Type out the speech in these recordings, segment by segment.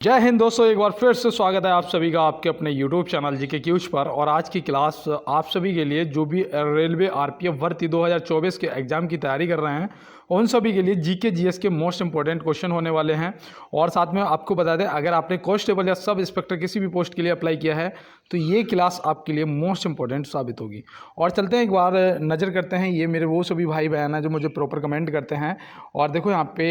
जय हिंद दोस्तों, एक बार फिर से स्वागत है आप सभी का आपके अपने YouTube चैनल जीके क्यूज पर। और आज की क्लास आप सभी के लिए जो भी रेलवे आरपीएफ भर्ती 2024 के एग्ज़ाम की तैयारी कर रहे हैं उन सभी के लिए जीके जीएस के मोस्ट इंपॉर्टेंट क्वेश्चन होने वाले हैं। और साथ में आपको बता दें, अगर आपने कांस्टेबल या सब इंस्पेक्टर किसी भी पोस्ट के लिए अप्लाई किया है तो ये क्लास आपके लिए मोस्ट इंपॉर्टेंट साबित होगी। और चलते हैं एक बार नज़र करते हैं, ये मेरे वो सभी भाई बहन हैं जो मुझे प्रॉपर कमेंट करते हैं। और देखो यहाँ पे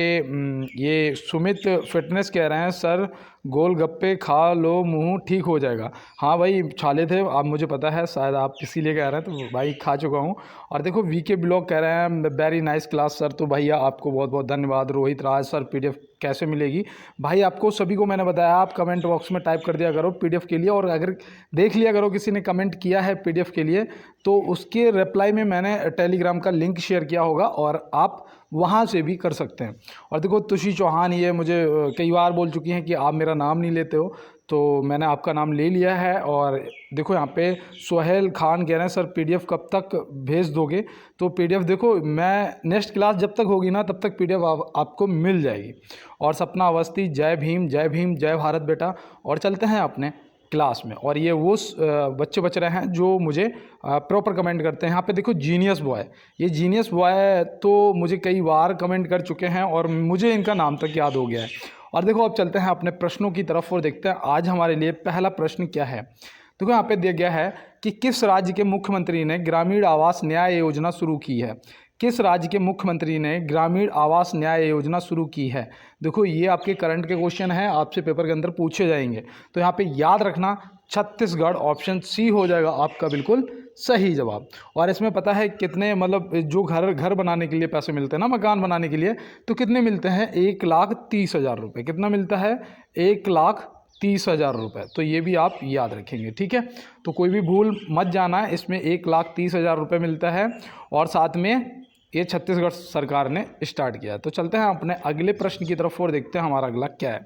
ये सुमित फिटनेस कह रहे हैं, सर गोलगप्पे खा लो मुंह ठीक हो जाएगा। हाँ भाई, छाले थे, आप मुझे पता है, शायद आप इसीलिए कह रहे हैं, तो भाई खा चुका हूँ। और देखो वीके ब्लॉग कह रहे हैं वेरी नाइस क्लास सर, तो भैया आपको बहुत बहुत धन्यवाद। रोहित राज सर पीडीएफ कैसे मिलेगी? भाई आपको सभी को मैंने बताया, आप कमेंट बॉक्स में टाइप कर दिया करो पीडीएफ के लिए। और अगर देख लिया करो किसी ने कमेंट किया है पीडीएफ के लिए तो उसके रिप्लाई में मैंने टेलीग्राम का लिंक शेयर किया होगा और आप वहाँ से भी कर सकते हैं। और देखो तुषी चौहान ये मुझे कई बार बोल चुकी हैं कि आप मेरा नाम नहीं लेते हो, तो मैंने आपका नाम ले लिया है। और देखो यहाँ पे सोहेल खान कह रहे हैं, सर पीडीएफ कब तक भेज दोगे? तो पीडीएफ देखो, मैं नेक्स्ट क्लास जब तक होगी ना तब तक पीडीएफ आपको मिल जाएगी। और सपना अवस्थी जय भीम जय भीम जय भारत बेटा। और चलते हैं अपने क्लास में। और ये वो बच्चे बच रहे हैं जो मुझे प्रॉपर कमेंट करते हैं। यहाँ पे देखो जीनियस बॉय, ये जीनियस बॉय तो मुझे कई बार कमेंट कर चुके हैं और मुझे इनका नाम तक याद हो गया है। और देखो अब चलते हैं अपने प्रश्नों की तरफ और देखते हैं आज हमारे लिए पहला प्रश्न क्या है। देखो यहाँ पे दिया गया है कि किस राज्य के मुख्यमंत्री ने ग्रामीण आवास न्याय योजना शुरू की है? किस राज्य के मुख्यमंत्री ने ग्रामीण आवास न्याय योजना शुरू की है? देखो ये आपके करंट के क्वेश्चन हैं, आपसे पेपर के अंदर पूछे जाएंगे, तो यहाँ पे याद रखना छत्तीसगढ़, ऑप्शन सी हो जाएगा आपका बिल्कुल सही जवाब। और इसमें पता है कितने, मतलब जो घर बनाने के लिए पैसे मिलते हैं ना, मकान बनाने के लिए, तो कितने मिलते हैं? 1,30,000 रुपये। कितना मिलता है? 1,30,000 रुपये। तो ये भी आप याद रखेंगे, ठीक है? तो कोई भी भूल मत जाना, इसमें 1,30,000 रुपये मिलता है और साथ में ये छत्तीसगढ़ सरकार ने स्टार्ट किया है। तो चलते हैं अपने अगले प्रश्न की तरफ और देखते हैं हमारा अगला क्या है।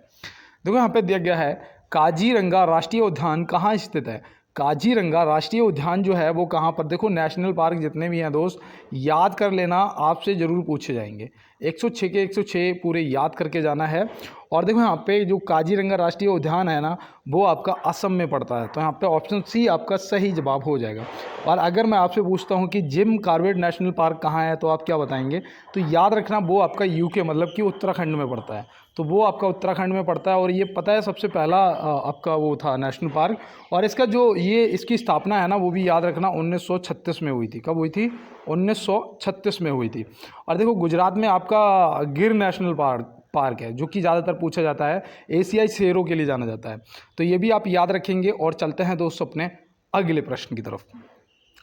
देखो यहाँ पे दिया गया है काजीरंगा राष्ट्रीय उद्यान कहाँ स्थित है? काजीरंगा राष्ट्रीय उद्यान जो है वो कहाँ पर? देखो नेशनल पार्क जितने भी हैं दोस्त, याद कर लेना, आपसे ज़रूर पूछे जाएंगे। 106 के 106 पूरे याद करके जाना है। और देखो यहाँ पे जो काजीरंगा राष्ट्रीय उद्यान है ना, वो आपका असम में पड़ता है, तो यहाँ पे ऑप्शन सी आपका सही जवाब हो जाएगा। और अगर मैं आपसे पूछता हूँ कि जिम कॉर्बेट नेशनल पार्क कहाँ है, तो आप क्या बताएंगे? तो याद रखना वो आपका यूके मतलब कि उत्तराखंड में पड़ता है, तो वो आपका उत्तराखंड में पड़ता है। और ये पता है सबसे पहला आपका वो था नेशनल पार्क। और इसका जो ये इसकी स्थापना है ना, वो भी याद रखना 1936 में हुई थी। कब हुई थी? 1936 में हुई थी। और देखो गुजरात में आपका गिर नेशनल पार्क है, जो कि ज़्यादातर पूछा जाता है, एशियाई शेरों के लिए जाना जाता है, तो ये भी आप याद रखेंगे। और चलते हैं दोस्तों अपने अगले प्रश्न की तरफ।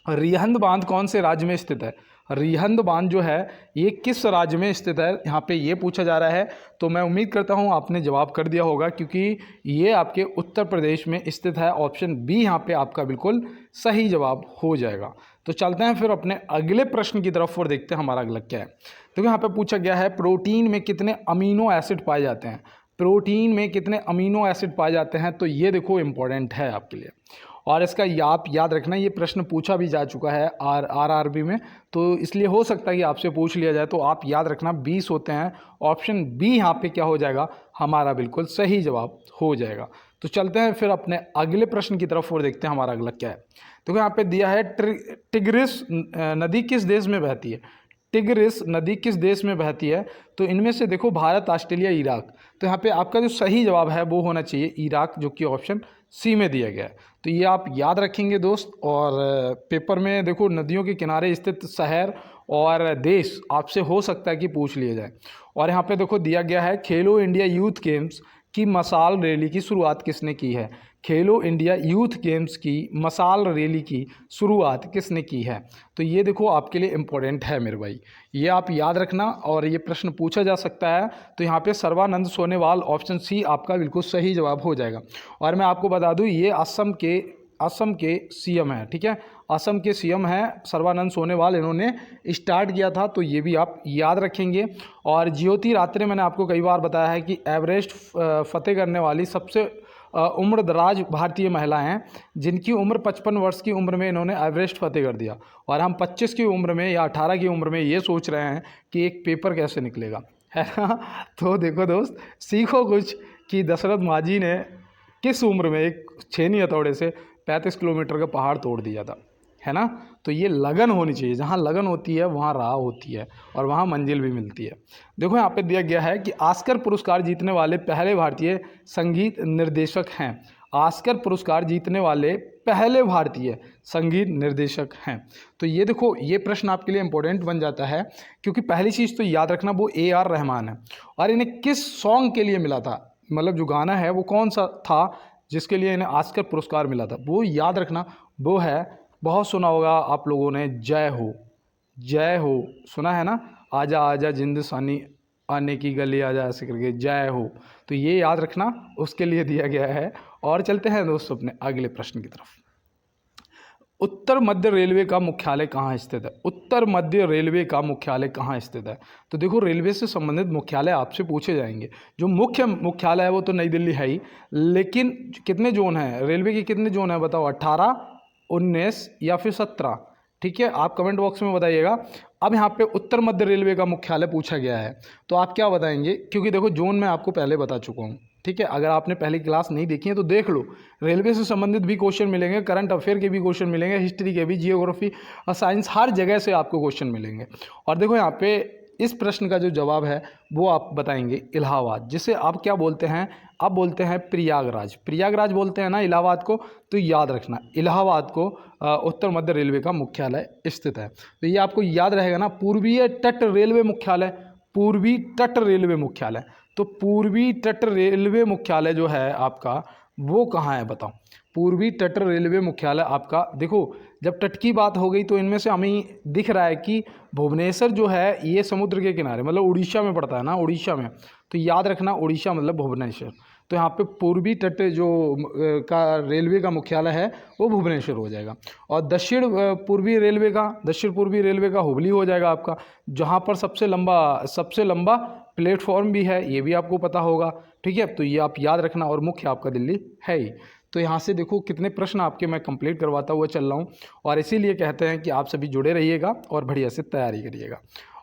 रिहंद बांध कौन से राज्य में स्थित है? रिहंद बांध जो है ये किस राज्य में स्थित है, यहाँ पे ये पूछा जा रहा है। तो मैं उम्मीद करता हूँ आपने जवाब कर दिया होगा, क्योंकि ये आपके उत्तर प्रदेश में स्थित है। ऑप्शन बी यहाँ पे आपका बिल्कुल सही जवाब हो जाएगा। तो चलते हैं फिर अपने अगले प्रश्न की तरफ और देखते हैं हमारा अगला क्या है। तो यहाँ पे पूछा गया है प्रोटीन में कितने अमीनो एसिड पाए जाते हैं? प्रोटीन में कितने अमीनो एसिड पाए जाते हैं? तो ये देखो इंपॉर्टेंट है आपके लिए, और इसका आप याद रखना, ये प्रश्न पूछा भी जा चुका है आरआरबी में, तो इसलिए हो सकता है कि आपसे पूछ लिया जाए, तो आप याद रखना 20 होते हैं। ऑप्शन बी यहाँ पे क्या हो जाएगा? हमारा बिल्कुल सही जवाब हो जाएगा। तो चलते हैं फिर अपने अगले प्रश्न की तरफ और देखते हैं हमारा अगला क्या है। देखो यहाँ पे दिया है टिग्रिस नदी किस देश में बहती है? टिग्रिस नदी किस देश में बहती है? तो इनमें से देखो भारत, ऑस्ट्रेलिया, इराक। तो यहाँ पे आपका जो सही जवाब है वो होना चाहिए इराक, जो कि ऑप्शन सी में दिया गया है। तो ये आप याद रखेंगे दोस्त। और पेपर में देखो नदियों के किनारे स्थित शहर और देश आपसे हो सकता है कि पूछ लिया जाए। और यहाँ पे देखो दिया गया है खेलो इंडिया यूथ गेम्स की मसाल रैली की शुरुआत किसने की है? खेलो इंडिया यूथ गेम्स की मसाल रैली की शुरुआत किसने की है? तो ये देखो आपके लिए इम्पोर्टेंट है मेरे भाई, ये आप याद रखना और ये प्रश्न पूछा जा सकता है। तो यहाँ पे सर्बानंद सोनोवाल, ऑप्शन सी आपका बिल्कुल सही जवाब हो जाएगा। और मैं आपको बता दूँ ये असम के सीएम हैं, ठीक है? असम के सीएम हैं सर्बानंद सोनोवाल, इन्होंने स्टार्ट किया था, तो ये भी आप याद रखेंगे। और ज्योति रात्रे, मैंने आपको कई बार बताया है कि एवरेस्ट फतेह करने वाली सबसे उम्र दराज भारतीय महिला हैं, जिनकी उम्र 55 वर्ष की उम्र में इन्होंने एवरेस्ट फतेह कर दिया। और हम 25 की उम्र में या 18 की उम्र में ये सोच रहे हैं कि एक पेपर कैसे निकलेगा, है ना? तो देखो दोस्त, सीखो कुछ कि दशरथ माझी ने किस उम्र में एक छेनी हथौड़े से 35 किलोमीटर का पहाड़ तोड़ दिया था, है ना। तो ये लगन होनी चाहिए, जहाँ लगन होती है वहाँ राह होती है और वहाँ मंजिल भी मिलती है। देखो यहाँ पे दिया गया है कि ऑस्कर पुरस्कार जीतने वाले पहले भारतीय संगीत निर्देशक हैं। ऑस्कर पुरस्कार जीतने वाले पहले भारतीय संगीत निर्देशक हैं। तो ये देखो, ये प्रश्न आपके लिए इंपॉर्टेंट बन जाता है, क्योंकि पहली चीज़ तो याद रखना वो AR रहमान है। और इन्हें किस सॉन्ग के लिए मिला था, मतलब जो गाना है वो कौन सा था जिसके लिए इन्हें ऑस्कर पुरस्कार मिला था, वो याद रखना। वो है, बहुत सुना होगा आप लोगों ने, जय हो। जय हो सुना है ना, आजा आजा जिंद सानी आने की गली आजा, ऐसे करके जय हो। तो ये याद रखना, उसके लिए दिया गया है। और चलते हैं दोस्तों अपने अगले प्रश्न की तरफ। उत्तर मध्य रेलवे का मुख्यालय कहाँ स्थित है? उत्तर मध्य रेलवे का मुख्यालय कहाँ स्थित है? तो देखो, रेलवे से संबंधित मुख्यालय आपसे पूछे जाएंगे। जो मुख्य मुख्यालय है वो तो नई दिल्ली है ही, लेकिन कितने जोन हैं रेलवे के, कितने जोन हैं बताओ? 18, 19 या फिर 17? ठीक है, आप कमेंट बॉक्स में बताइएगा। अब यहाँ पे उत्तर मध्य रेलवे का मुख्यालय पूछा गया है, तो आप क्या बताएंगे? क्योंकि देखो, जोन मैं आपको पहले बता चुका हूँ। ठीक है, अगर आपने पहली क्लास नहीं देखी है तो देख लो, रेलवे से संबंधित भी क्वेश्चन मिलेंगे, करंट अफेयर के भी क्वेश्चन मिलेंगे, हिस्ट्री के भी, जियोग्राफी और साइंस, हर जगह से आपको क्वेश्चन मिलेंगे। और देखो यहाँ पे इस प्रश्न का जो जवाब है वो आप बताएंगे इलाहाबाद, जिसे आप क्या बोलते हैं? आप बोलते हैं प्रयागराज। प्रयागराज बोलते हैं ना इलाहाबाद को। तो याद रखना, इलाहाबाद को उत्तर मध्य रेलवे का मुख्यालय स्थित है। तो ये आपको याद रहेगा ना, पूर्वीय तट रेलवे मुख्यालय। पूर्वी तट रेलवे मुख्यालय, तो पूर्वी तट रेलवे मुख्यालय जो है आपका, वो कहाँ है बताओ? पूर्वी तट रेलवे मुख्यालय आपका, देखो जब तट की बात हो गई तो इनमें से हमें दिख रहा है कि भुवनेश्वर जो है ये समुद्र के किनारे, मतलब उड़ीसा में पड़ता है ना, उड़ीसा में। तो याद रखना, उड़ीसा मतलब भुवनेश्वर। तो यहाँ पे पूर्वी तट जो का रेलवे का मुख्यालय है वो भुवनेश्वर हो जाएगा। और दक्षिण पूर्वी रेलवे का हुबली हो जाएगा आपका, जहाँ पर सबसे लंबा प्लेटफॉर्म भी है, ये भी आपको पता होगा। ठीक है, तो ये आप याद रखना। और मुख्य आपका दिल्ली है ही। तो यहाँ से देखो कितने प्रश्न आपके मैं कंप्लीट करवाता हुआ चल रहा हूँ, और इसीलिए कहते हैं कि आप सभी जुड़े रहिएगा और बढ़िया से तैयारी करिएगा।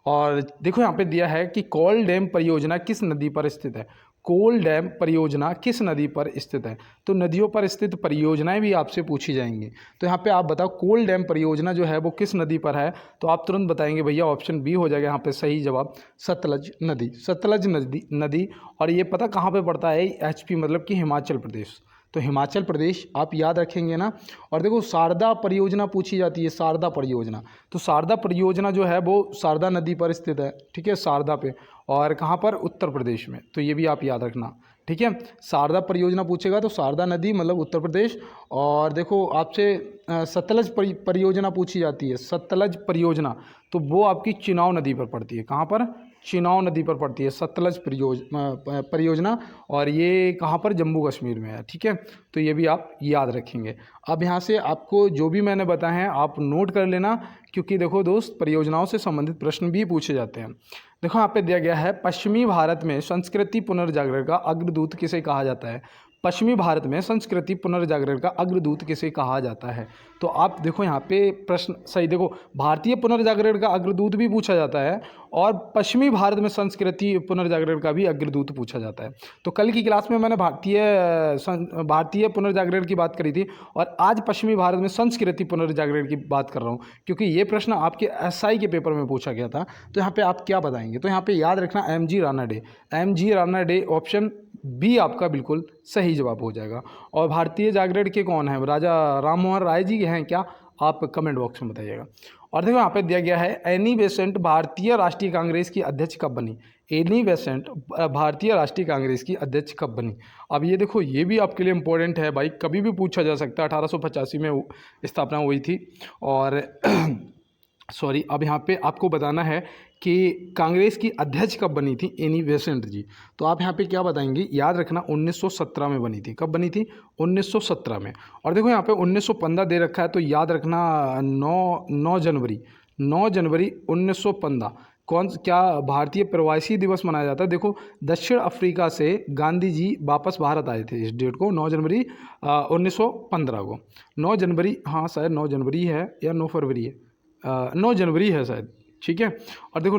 और देखो यहाँ पे दिया है कि कोल डैम परियोजना किस नदी पर स्थित है? कोल डैम परियोजना किस नदी पर स्थित है? तो नदियों पर स्थित परियोजनाएं भी आपसे पूछी जाएंगी। तो यहाँ पे आप बताओ, कोल डैम परियोजना जो है वो किस नदी पर है? तो आप तुरंत बताएंगे भैया ऑप्शन बी हो जाएगा यहाँ पे सही जवाब, सतलज नदी। सतलज नदी। और ये पता कहाँ पे पड़ता है? HP मतलब कि हिमाचल प्रदेश। तो हिमाचल प्रदेश आप याद रखेंगे ना। और देखो, शारदा परियोजना पूछी जाती है, शारदा परियोजना। तो शारदा परियोजना जो है वो शारदा नदी पर स्थित है। ठीक है, शारदा पे, और कहाँ पर? उत्तर प्रदेश में। तो ये भी आप याद रखना। ठीक है, शारदा परियोजना पूछेगा तो शारदा नदी मतलब उत्तर प्रदेश। और देखो आपसे सतलज परियोजना पूछी जाती है, सतलज परियोजना, तो वो आपकी चिनाव नदी पर पड़ती है। कहाँ पर? चिनाव नदी पर पड़ती है सतलज परियोजना। और ये कहाँ पर? जम्मू कश्मीर में है। ठीक है, तो ये भी आप याद रखेंगे। अब यहाँ से आपको जो भी मैंने बताया है आप नोट कर लेना, क्योंकि देखो दोस्त, परियोजनाओं से संबंधित प्रश्न भी पूछे जाते हैं। देखो यहाँ पे दिया गया है, पश्चिमी भारत में संस्कृति पुनर्जागरण का अग्रदूत किसे कहा जाता है? पश्चिमी भारत में संस्कृति पुनर्जागरण का अग्रदूत किसे कहा जाता है? तो आप देखो यहाँ पे प्रश्न सही, देखो भारतीय पुनर्जागरण का अग्रदूत भी पूछा जाता है और पश्चिमी भारत में संस्कृति पुनर्जागरण का भी अग्रदूत पूछा जाता है। तो कल की क्लास में मैंने भारतीय पुनर्जागरण की बात करी थी, और आज पश्चिमी भारत में संस्कृति पुनर्जागरण की बात कर रहा हूँ, क्योंकि ये प्रश्न आपके SI के पेपर में पूछा गया था। तो यहाँ पे आप क्या बताएंगे? तो यहाँ पे याद रखना, MG Rana De. MG Rana De, option B आपका बिल्कुल सही जवाब हो जाएगा। और भारतीय जागरण के कौन है? राजा राम मोहन राय जी हैं क्या? आप कमेंट बॉक्स में बताइएगा। और देखो यहाँ पे दिया गया है, एनी बेसेंट भारतीय राष्ट्रीय कांग्रेस की अध्यक्ष कब बनी? एनी बेसेंट भारतीय राष्ट्रीय कांग्रेस की अध्यक्ष कब बनी? अब ये देखो, ये भी आपके लिए इंपॉर्टेंट है भाई, कभी भी पूछा जा सकता है। 1885 में स्थापना हुई थी। और सॉरी, अब यहाँ पे आपको बताना है कि कांग्रेस की अध्यक्ष कब बनी थी? एनी बेसेंट जी। तो आप यहाँ पे क्या बताएंगे? याद रखना, 1917 में बनी थी। कब बनी थी? 1917 में। और देखो यहाँ पे 1915 दे रखा है, तो याद रखना 9 जनवरी 1915 क्या भारतीय प्रवासी दिवस मनाया जाता है? देखो, दक्षिण अफ्रीका से गांधी जी वापस भारत आए थे इस डेट को, 9 जनवरी 1915 को। 9 जनवरी, हाँ शायद 9 जनवरी है या 9 फरवरी है, 9 जनवरी है शायद। ठीक है, और देखो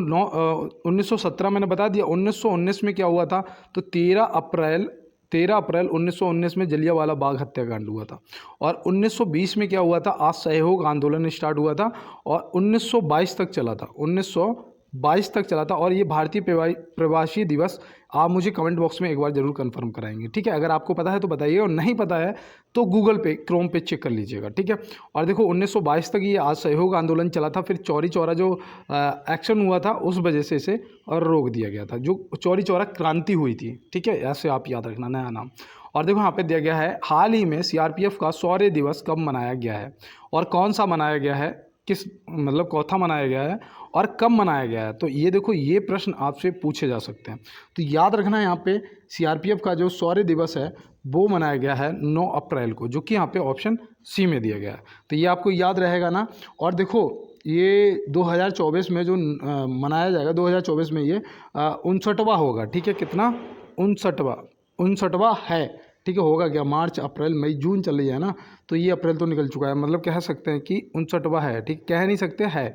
1917 मैंने बता दिया। 1919 में क्या हुआ था? तो 13 अप्रैल 13 अप्रैल 1919 में जलियांवाला बाग हत्याकांड हुआ था। और 1920 में क्या हुआ था, असहयोग आंदोलन स्टार्ट हुआ था और 1922 तक चला था, 1922 तक चला था। और ये भारतीय प्रवासी दिवस आप मुझे कमेंट बॉक्स में एक बार जरूर कंफर्म कराएंगे, ठीक है। अगर आपको पता है तो बताइए, और नहीं पता है तो गूगल पे क्रोम पे चेक कर लीजिएगा, ठीक है। और देखो 1922 तक ये असहयोग आंदोलन चला था, फिर चौरी चौरा जो एक्शन हुआ था उस वजह से इसे और रोक दिया गया था, जो चौरी चौरा क्रांति हुई थी, ठीक है। ऐसे आप याद रखना, नया नाम। और देखो यहाँ पे दिया गया है, हाल ही में सीआरपीएफ का शौर्य दिवस कब मनाया गया है और कौन सा मनाया गया है, किस मतलब कौथा मनाया गया है और कब मनाया गया है। तो ये देखो, ये प्रश्न आपसे पूछे जा सकते हैं। तो याद रखना, यहाँ पे सीआरपीएफ का जो शौर्य दिवस है वो मनाया गया है 9 अप्रैल को, जो कि यहाँ पे ऑप्शन सी में दिया गया है। तो ये आपको याद रहेगा ना। और देखो ये 2024 में जो मनाया जाएगा, 2024 में ये 59वां होगा, ठीक है। कितना, 59वां है, ठीक है। होगा क्या, मार्च अप्रैल मई जून चल रही है ना, तो ये अप्रैल तो निकल चुका है, मतलब कह सकते हैं कि 59वां है, ठीक, कह नहीं सकते है,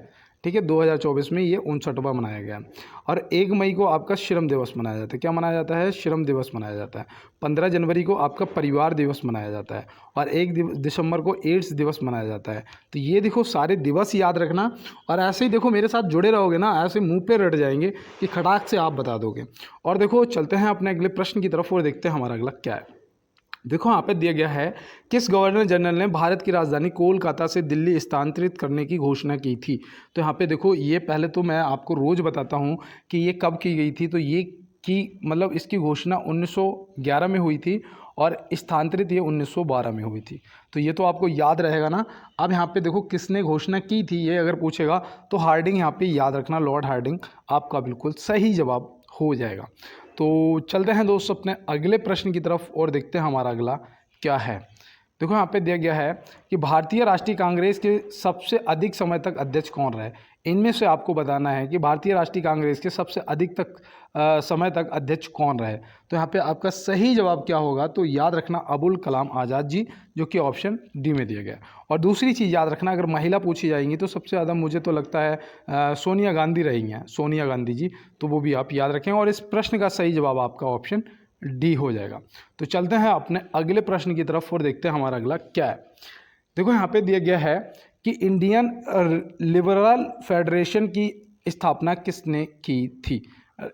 ठीक है। 2024 में ये 59वां मनाया गया। और 1 मई को आपका श्रम दिवस मनाया जाता है। क्या मनाया जाता है, श्रम दिवस मनाया जाता है। 15 जनवरी को आपका परिवार दिवस मनाया जाता है और 1 दिसंबर को एड्स दिवस मनाया जाता है। तो ये देखो सारे दिवस याद रखना, और ऐसे ही देखो मेरे साथ जुड़े रहोगे ना, ऐसे मुंह पे रट जाएंगे कि खटाक से आप बता दोगे। और देखो चलते हैं अपने अगले प्रश्न की तरफ और देखते हैं हमारा अगला क्या है। देखो यहाँ पे दिया गया है, किस गवर्नर जनरल ने भारत की राजधानी कोलकाता से दिल्ली स्थानांतरित करने की घोषणा की थी। तो यहाँ पे देखो, ये पहले तो मैं आपको रोज़ बताता हूँ कि ये कब की गई थी। तो ये की मतलब इसकी घोषणा 1911 में हुई थी और स्थानांतरित ये 1912 में हुई थी। तो ये तो आपको याद रहेगा ना। अब यहाँ पे देखो किसने घोषणा की थी, ये अगर पूछेगा तो हार्डिंग, यहाँ पे याद रखना, लॉर्ड हार्डिंग आपका बिल्कुल सही जवाब हो जाएगा। तो चलते हैं दोस्तों अपने अगले प्रश्न की तरफ और देखते हैं हमारा अगला क्या है। देखो यहाँ पे दिया गया है कि भारतीय राष्ट्रीय कांग्रेस के सबसे अधिक समय तक अध्यक्ष कौन रहे। इनमें से आपको बताना है कि भारतीय राष्ट्रीय कांग्रेस के सबसे अधिक समय तक अध्यक्ष कौन रहे। तो यहाँ पे आपका सही जवाब क्या होगा, तो याद रखना अबुल कलाम आज़ाद जी, जो कि ऑप्शन डी में दिया गया। और दूसरी चीज़ याद रखना, अगर महिला पूछी जाएंगी तो सबसे ज़्यादा मुझे तो लगता है सोनिया गांधी रही हैं, सोनिया गांधी जी, तो वो भी आप याद रखें। और इस प्रश्न का सही जवाब आपका ऑप्शन डी हो जाएगा। तो चलते हैं अपने अगले प्रश्न की तरफ और देखते हैं हमारा अगला क्या है। देखो यहाँ पे दिया गया है कि इंडियन लिबरल फेडरेशन की स्थापना किसने की थी।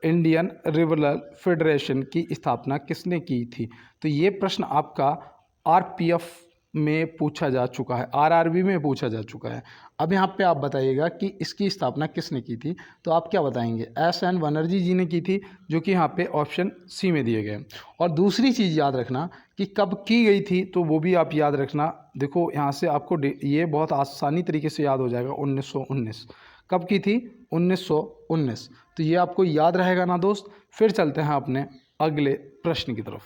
इंडियन लिबरल फेडरेशन की स्थापना किसने की थी। तो ये प्रश्न आपका आरपीएफ में पूछा जा चुका है, आरआरबी में पूछा जा चुका है। अब यहाँ पे आप बताइएगा कि इसकी स्थापना किसने की थी। तो आप क्या बताएंगे, एस.एन. बनर्जी जी ने की थी, जो कि यहाँ पे ऑप्शन सी में दिए गए। और दूसरी चीज़ याद रखना कि कब की गई थी, तो वो भी आप याद रखना। देखो यहाँ से आपको ये बहुत आसानी तरीके से याद हो जाएगा, 1919 कब की थी, 1919। तो ये आपको याद रहेगा ना दोस्त। फिर चलते हैं अपने अगले प्रश्न की तरफ।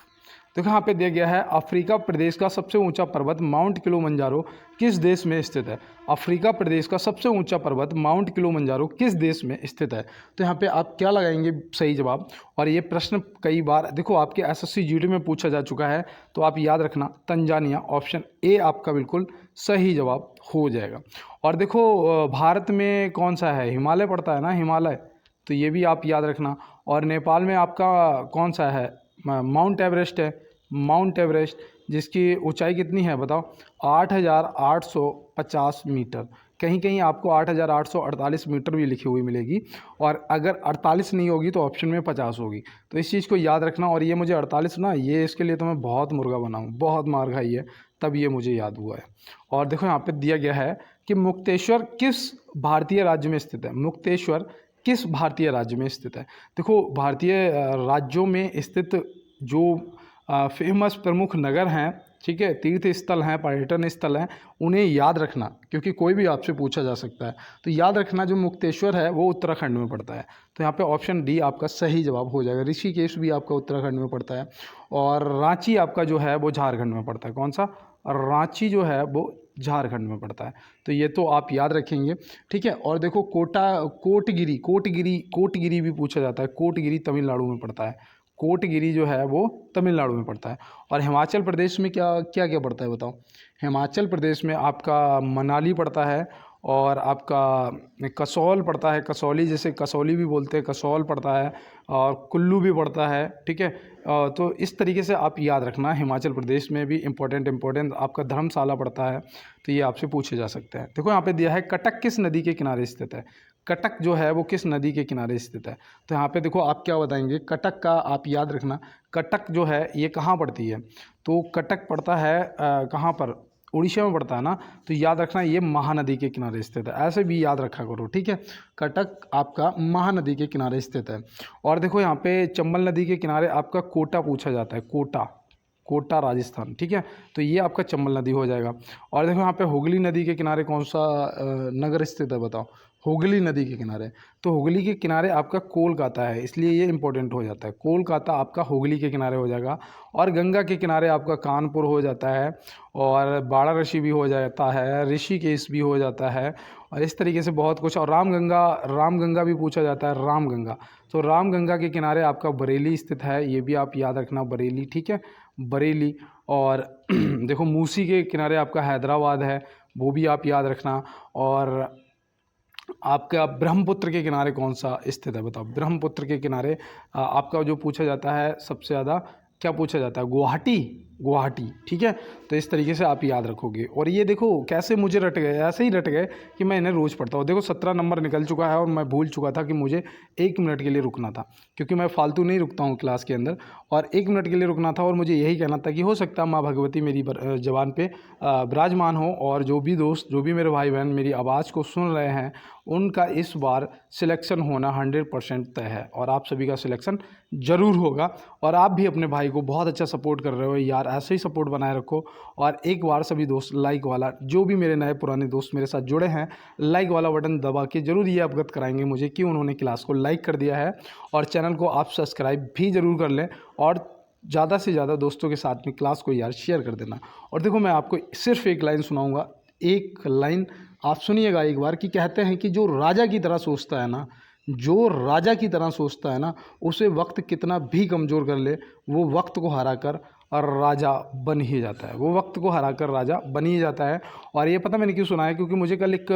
देखो यहाँ पे दिया गया है, अफ्रीका प्रदेश का सबसे ऊंचा पर्वत माउंट किलिमंजारो किस देश में स्थित है। अफ्रीका प्रदेश का सबसे ऊंचा पर्वत माउंट किलिमंजारो किस देश में स्थित है। तो यहाँ पे आप क्या लगाएंगे सही जवाब। और ये प्रश्न कई बार देखो आपके एसएससी जीडी में पूछा जा चुका है, तो आप याद रखना तंजानिया, ऑप्शन ए आपका बिल्कुल सही जवाब हो जाएगा। और देखो भारत में कौन सा है, हिमालय पड़ता है ना, हिमालय, तो ये भी आप याद रखना। और नेपाल में आपका कौन सा है, माउंट एवरेस्ट है, माउंट एवरेस्ट, जिसकी ऊंचाई कितनी है बताओ, 8,850 मीटर। कहीं कहीं आपको 8,848 मीटर भी लिखी हुई मिलेगी, और अगर 48 नहीं होगी तो ऑप्शन में 50 होगी। तो इस चीज़ को याद रखना। और ये मुझे 48 ना, ये इसके लिए तो मैं बहुत मुर्गा बना हूँ, बहुत मार खाई है, तब ये मुझे याद हुआ है। और देखो यहाँ पे दिया गया है कि मुक्तेश्वर किस भारतीय राज्य में स्थित है। मुक्तेश्वर किस भारतीय राज्य में स्थित है। देखो भारतीय राज्यों में स्थित जो फेमस प्रमुख नगर हैं, ठीक है, तीर्थ स्थल हैं, पर्यटन स्थल हैं, उन्हें याद रखना, क्योंकि कोई भी आपसे पूछा जा सकता है। तो याद रखना जो मुक्तेश्वर है वो उत्तराखंड में पड़ता है। तो यहाँ पे ऑप्शन डी आपका सही जवाब हो जाएगा। ऋषिकेश भी आपका उत्तराखंड में पड़ता है, और रांची आपका जो है वो झारखंड में पड़ता है। कौन सा, रांची जो है वो झारखंड में पड़ता है। तो ये तो आप याद रखेंगे, ठीक है। और देखो कोटगिरी भी पूछा जाता है। कोटगिरी तमिलनाडु में पड़ता है, कोटगिरी जो है वो तमिलनाडु में पड़ता है। और हिमाचल प्रदेश में क्या क्या क्या पड़ता है बताओ। हिमाचल प्रदेश में आपका मनाली पड़ता है, और आपका कसौल पड़ता है, कसौली जैसे कसौली भी बोलते हैं, कसौल पड़ता है, और कुल्लू भी पड़ता है। ठीक है, तो इस तरीके से आप याद रखना। हिमाचल प्रदेश में भी इम्पोर्टेंट आपका धर्मशाला पड़ता है, तो ये आपसे पूछे जा सकते हैं। देखो यहाँ पे दिया है कटक किस नदी के किनारे स्थित है। कटक जो है वो किस नदी के किनारे स्थित है। तो यहाँ पे देखो आप क्या बताएंगे, कटक का आप याद रखना। कटक जो है ये कहाँ पड़ती है, तो कटक पड़ता है कहाँ पर, उड़ीसा में पड़ता है ना। तो याद रखना ये महानदी के किनारे स्थित है, ऐसे भी याद रखा करो। ठीक है, कटक आपका महानदी के किनारे स्थित है। और देखो यहाँ पे चंबल नदी के किनारे आपका कोटा पूछा जाता है, कोटा, कोटा राजस्थान। ठीक है, तो ये आपका चंबल नदी हो जाएगा। और देखो यहाँ पे हुगली नदी के किनारे कौन सा नगर स्थित है, बताओ। हुगली नदी के किनारे, तो हुगली के किनारे आपका कोलकाता है, इसलिए ये इंपॉर्टेंट हो जाता है। कोलकाता आपका हुगली के किनारे हो जाएगा। और गंगा के किनारे आपका कानपुर हो जाता है, और वाराणसी भी हो जाता है, ऋषिकेश भी हो जाता है, और इस तरीके से बहुत कुछ। और रामगंगा भी पूछा जाता है, रामगंगा। तो रामगंगा के किनारे आपका बरेली स्थित है, ये भी आप याद रखना, बरेली। ठीक है, बरेली। और देखो मूसी के किनारे आपका हैदराबाद है, वो भी आप याद रखना। और आपका ब्रह्मपुत्र के किनारे कौन सा स्थित है, बताओ। ब्रह्मपुत्र के किनारे आपका जो पूछा जाता है सबसे ज़्यादा, क्या पूछा जाता है, गुवाहाटी, गुवाहाटी। ठीक है, तो इस तरीके से आप याद रखोगे। और ये देखो कैसे मुझे रट गए, ऐसे ही रट गए कि मैं इन्हें रोज़ पढ़ता हूँ। देखो 17 नंबर निकल चुका है, और मैं भूल चुका था कि मुझे 1 मिनट के लिए रुकना था, क्योंकि मैं फालतू नहीं रुकता हूँ क्लास के अंदर। और 1 मिनट के लिए रुकना था, और मुझे यही कहना था कि हो सकता है माँ भगवती मेरी ज़बान पे विराजमान हो, और जो भी दोस्त, जो भी मेरे भाई बहन मेरी आवाज़ को सुन रहे हैं, उनका इस बार सिलेक्शन होना 100% तय है। और आप सभी का सिलेक्शन ज़रूर होगा। और आप भी अपने भाई को बहुत अच्छा सपोर्ट कर रहे हो यार, ऐसे ही सपोर्ट बनाए रखो। और एक बार सभी दोस्त लाइक वाला, जो भी मेरे नए पुराने दोस्त मेरे साथ जुड़े हैं, लाइक वाला बटन दबा के ज़रूर ये अवगत कराएंगे मुझे कि उन्होंने क्लास को लाइक कर दिया है। और चैनल को आप सब्सक्राइब भी ज़रूर कर लें, और ज़्यादा से ज़्यादा दोस्तों के साथ में क्लास को यार शेयर कर देना। और देखो मैं आपको सिर्फ एक लाइन सुनाऊँगा, एक लाइन आप सुनिएगा एक बार, कि कहते हैं कि जो राजा की तरह सोचता है ना, जो राजा की तरह सोचता है ना, उसे वक्त कितना भी कमज़ोर कर ले, वो वक्त को हरा कर और राजा बन ही जाता है, वो वक्त को हरा कर राजा बन ही जाता है। और ये पता मैंने क्यों सुना है, क्योंकि मुझे कल एक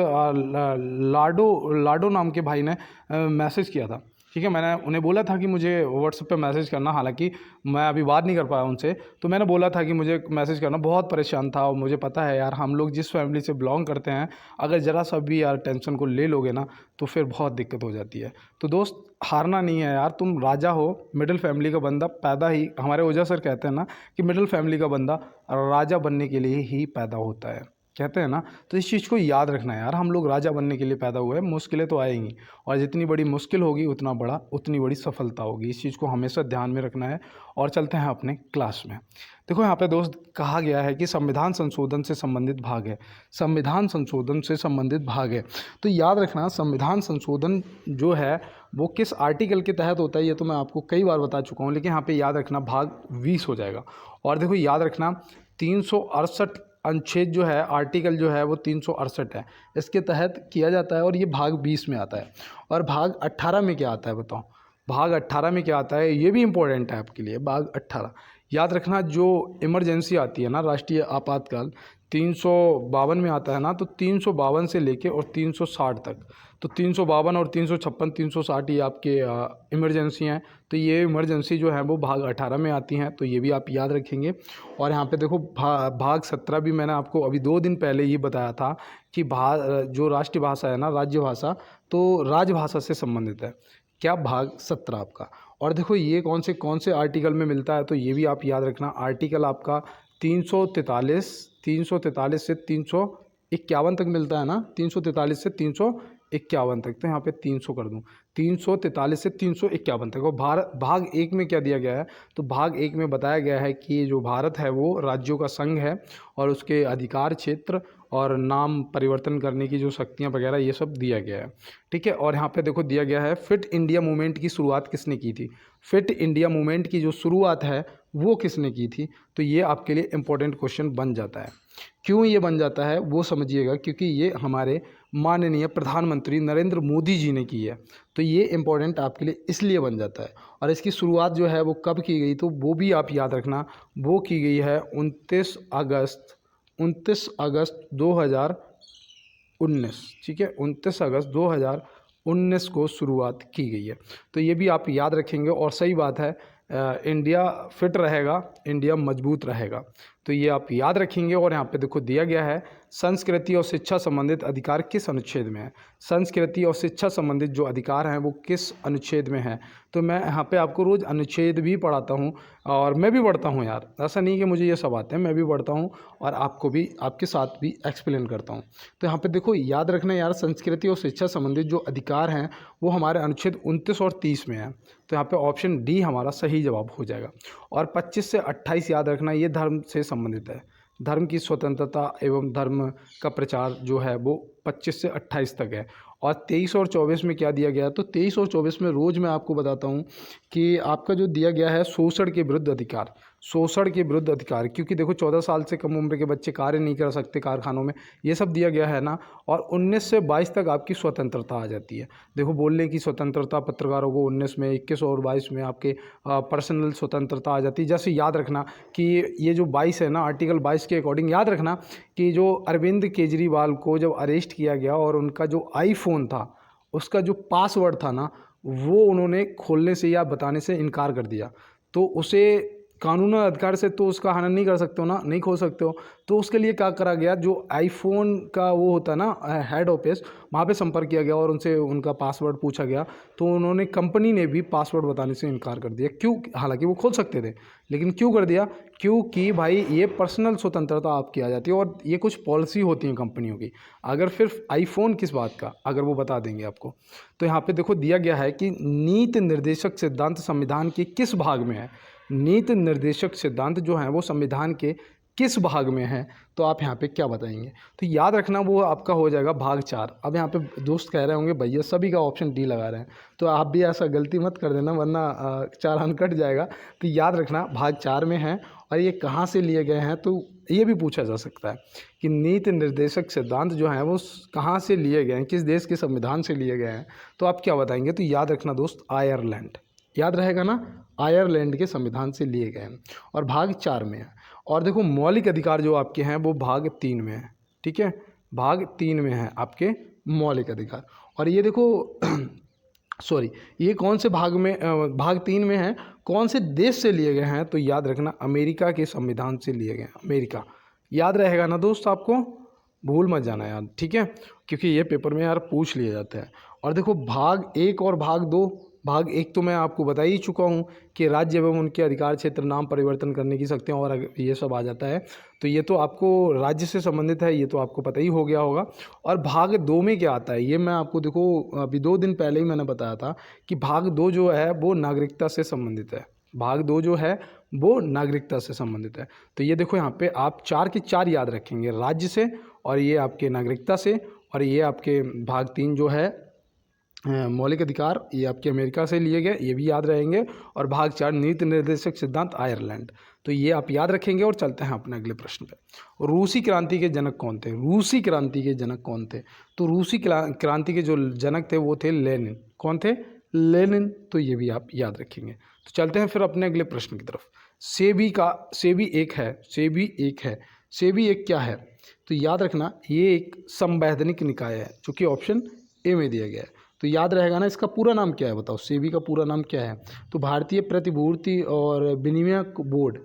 लाडो नाम के भाई ने मैसेज किया था। ठीक है, मैंने उन्हें बोला था कि मुझे व्हाट्सएप पे मैसेज करना, हालांकि मैं अभी बात नहीं कर पाया उनसे, तो मैंने बोला था कि मुझे मैसेज करना। बहुत परेशान था, और मुझे पता है यार, हम लोग जिस फैमिली से बिलोंग करते हैं, अगर ज़रा सा भी यार टेंशन को ले लोगे ना, तो फिर बहुत दिक्कत हो जाती है। तो दोस्त हारना नहीं है यार, तुम राजा हो, मिडिल फैमिली का बंदा पैदा ही, हमारे ओझा सर कहते हैं ना कि मिडिल फैमिली का बंदा राजा बनने के लिए ही पैदा होता है, कहते हैं ना। तो इस चीज़ को याद रखना है यार, हम लोग राजा बनने के लिए पैदा हुए हैं। मुश्किलें तो आएंगी, और जितनी बड़ी मुश्किल होगी उतनी बड़ी सफलता होगी। इस चीज़ को हमेशा ध्यान में रखना है। और चलते हैं अपने क्लास में। देखो यहाँ पे दोस्त कहा गया है कि संविधान संशोधन से संबंधित भाग है, संविधान संशोधन से संबंधित भाग है। तो याद रखना, संविधान संशोधन जो है वो किस आर्टिकल के तहत होता है, ये तो मैं आपको कई बार बता चुका हूँ, लेकिन यहाँ पे याद रखना भाग 20 हो जाएगा। और देखो याद रखना 368 अनुच्छेद जो है, आर्टिकल जो है वो 368 है, इसके तहत किया जाता है, और ये भाग 20 में आता है। और भाग 18 में क्या आता है, बताओ। भाग 18 में क्या आता है, ये भी इम्पोर्टेंट है आपके लिए। भाग 18 याद रखना, जो इमरजेंसी आती है ना, राष्ट्रीय आपातकाल 352 में आता है ना, तो 352 से लेके और 360 तक, तो 352 और 356 360 ये आपके इमरजेंसी हैं। तो ये इमरजेंसी जो है वो भाग 18 में आती हैं, तो ये भी आप याद रखेंगे। और यहाँ पे देखो भाग 17 भी मैंने आपको अभी 2 दिन पहले ही बताया था कि जो राष्ट्रीय भाषा है ना, राज्य भाषा, तो राजभाषा से संबंधित है, क्या भाग 17 आपका। और देखो ये कौन से आर्टिकल में मिलता है, तो ये भी आप याद रखना। आर्टिकल आपका 343 से 351 तक मिलता है ना, 343 से 351 तक, तो यहाँ पे 300 कर दूँ, 343 से 351 तक। और भाग 1 में क्या दिया गया है, तो भाग 1 में बताया गया है कि जो भारत है वो राज्यों का संघ है, और उसके अधिकार क्षेत्र और नाम परिवर्तन करने की जो शक्तियाँ वगैरह ये सब दिया गया है। ठीक है, और यहाँ पे देखो दिया गया है फिट इंडिया मूवमेंट की शुरुआत किसने की थी। फिट इंडिया मूवमेंट की जो शुरुआत है वो किसने की थी, तो ये आपके लिए इम्पोर्टेंट क्वेश्चन बन जाता है। क्यों ये बन जाता है वो समझिएगा, क्योंकि ये हमारे माननीय प्रधानमंत्री नरेंद्र मोदी जी ने की है, तो ये इम्पोर्टेंट आपके लिए इसलिए बन जाता है। और इसकी शुरुआत जो है वो कब की गई, तो वो भी आप याद रखना, वो की गई है 29 अगस्त 2000 2019, ठीक है, 29 अगस्त 2019 को शुरुआत की गई है। तो ये भी आप याद रखेंगे और सही बात है, इंडिया फिट रहेगा, इंडिया मजबूत रहेगा। तो ये आप याद रखेंगे। और यहाँ पे देखो दिया गया है, संस्कृति और शिक्षा संबंधित अधिकार किस अनुच्छेद में है। संस्कृति और शिक्षा संबंधित जो अधिकार हैं वो किस अनुच्छेद में है। तो मैं यहाँ पे आपको रोज़ अनुच्छेद भी पढ़ाता हूँ और मैं भी पढ़ता हूँ यार, ऐसा नहीं कि मुझे ये सब आते हैं, मैं भी पढ़ता हूँ और आपको भी आपके साथ भी एक्सप्लेन करता हूँ। तो यहाँ पे देखो याद रखना यार, संस्कृति और शिक्षा संबंधित जो अधिकार हैं वो हमारे अनुच्छेद 29 और 30 में है। तो यहाँ पे ऑप्शन डी हमारा सही जवाब हो जाएगा। और 25 से 28 याद रखना, ये धर्म से संबंधित है। धर्म की स्वतंत्रता एवं धर्म का प्रचार जो है वो 25 से 28 तक है। और 23 और 24 में क्या दिया गया है, तो 23 और 24 में रोज़ मैं आपको बताता हूँ कि आपका जो दिया गया है शोषण के विरुद्ध अधिकार, शोषण के विरुद्ध अधिकार, क्योंकि देखो 14 साल से कम उम्र के बच्चे कार्य नहीं कर सकते कारखानों में, ये सब दिया गया है ना। और 19 से 22 तक आपकी स्वतंत्रता आ जाती है। देखो बोलने की स्वतंत्रता पत्रकारों को 19 में, 21 और 22 में आपके पर्सनल स्वतंत्रता आ जाती है। जैसे याद रखना कि ये जो 22 है ना, आर्टिकल 22 के अकॉर्डिंग याद रखना कि जो अरविंद केजरीवाल को जब अरेस्ट किया गया और उनका जो आईफोन था उसका जो पासवर्ड था ना, वो उन्होंने खोलने से या बताने से इनकार कर दिया। तो उसे कानूनी अधिकार से तो उसका हनन नहीं कर सकते हो ना, नहीं खोल सकते हो। तो उसके लिए क्या करा गया, जो आईफोन का वो होता है ना हेड ऑफिस, वहाँ पे संपर्क किया गया और उनसे उनका पासवर्ड पूछा गया। तो उन्होंने, कंपनी ने भी पासवर्ड बताने से इनकार कर दिया। क्यों? हालांकि वो खोल सकते थे, लेकिन क्यों कर दिया? क्योंकि भाई ये पर्सनल स्वतंत्रता आपकी आ जाती है और ये कुछ पॉलिसी होती हैं कंपनियों की। अगर सिर्फ आईफोन किस बात का, अगर वो बता देंगे आपको। तो यहाँ पे देखो दिया गया है कि नीति निर्देशक सिद्धांत संविधान के किस भाग में है। नीति निर्देशक सिद्धांत जो है वो संविधान के किस भाग में है, तो आप यहाँ पे क्या बताएंगे? तो याद रखना वो आपका हो जाएगा भाग 4। अब यहाँ पे दोस्त कह रहे होंगे भैया सभी का ऑप्शन डी लगा रहे हैं, तो आप भी ऐसा गलती मत कर देना वरना 4 अंक कट जाएगा। तो याद रखना भाग 4 में है। और ये कहाँ से लिए गए हैं, तो ये भी पूछा जा सकता है कि नीति निर्देशक सिद्धांत जो हैं वो कहाँ से लिए गए हैं, किस देश के संविधान से लिए गए हैं। तो आप क्या बताएंगे? तो याद रखना दोस्त, आयरलैंड, याद रहेगा ना, आयरलैंड के संविधान से लिए गए हैं और भाग 4 में है। और देखो मौलिक अधिकार जो आपके हैं वो भाग 3 में है, ठीक है, भाग 3 में है आपके मौलिक अधिकार। और ये देखो सॉरी, ये कौन से भाग में, भाग 3 में है, कौन से देश से लिए गए हैं? तो याद रखना अमेरिका के संविधान से लिए गए हैं, अमेरिका। याद रहेगा ना दोस्त, आपको भूल मत जाना यार, ठीक है, क्योंकि ये पेपर में यार पूछ लिए जाते हैं। और देखो भाग 1 और भाग 2, भाग 1 तो मैं आपको बता ही चुका हूँ कि राज्य एवं उनके अधिकार क्षेत्र, नाम परिवर्तन करने की शक्तियाँ और ये सब आ जाता है। तो ये तो आपको राज्य से संबंधित है, ये तो आपको पता ही हो गया होगा। और भाग 2 में क्या आता है, ये मैं आपको देखो अभी 2 दिन पहले ही मैंने बताया था कि भाग 2 जो है वो नागरिकता से संबंधित है। भाग 2 जो है वो नागरिकता से संबंधित है। तो ये देखो यहाँ पे आप 4 के 4 याद रखेंगे, राज्य से, और ये आपके नागरिकता से, और ये आपके भाग 3 जो है मौलिक अधिकार, ये आपके अमेरिका से लिए गए, ये भी याद रहेंगे। और भाग 4 नीति निर्देशक सिद्धांत आयरलैंड, तो ये आप याद रखेंगे। और चलते हैं अपने अगले प्रश्न पे। रूसी क्रांति के जनक कौन थे? रूसी क्रांति के जनक कौन थे? तो रूसी क्रांति के जो जनक थे वो थे लेनिन। कौन थे? लेनिन। तो ये भी आप याद रखेंगे। तो चलते हैं फिर अपने अगले प्रश्न की तरफ। सेबी एक है, सेबी एक क्या है? तो याद रखना ये एक संवैधानिक निकाय है, जो कि ऑप्शन ए में दिया गया है। तो याद रहेगा ना, इसका पूरा नाम क्या है बताओ, सेबी का पूरा नाम क्या है? तो भारतीय प्रतिभूति और विनिमय बोर्ड,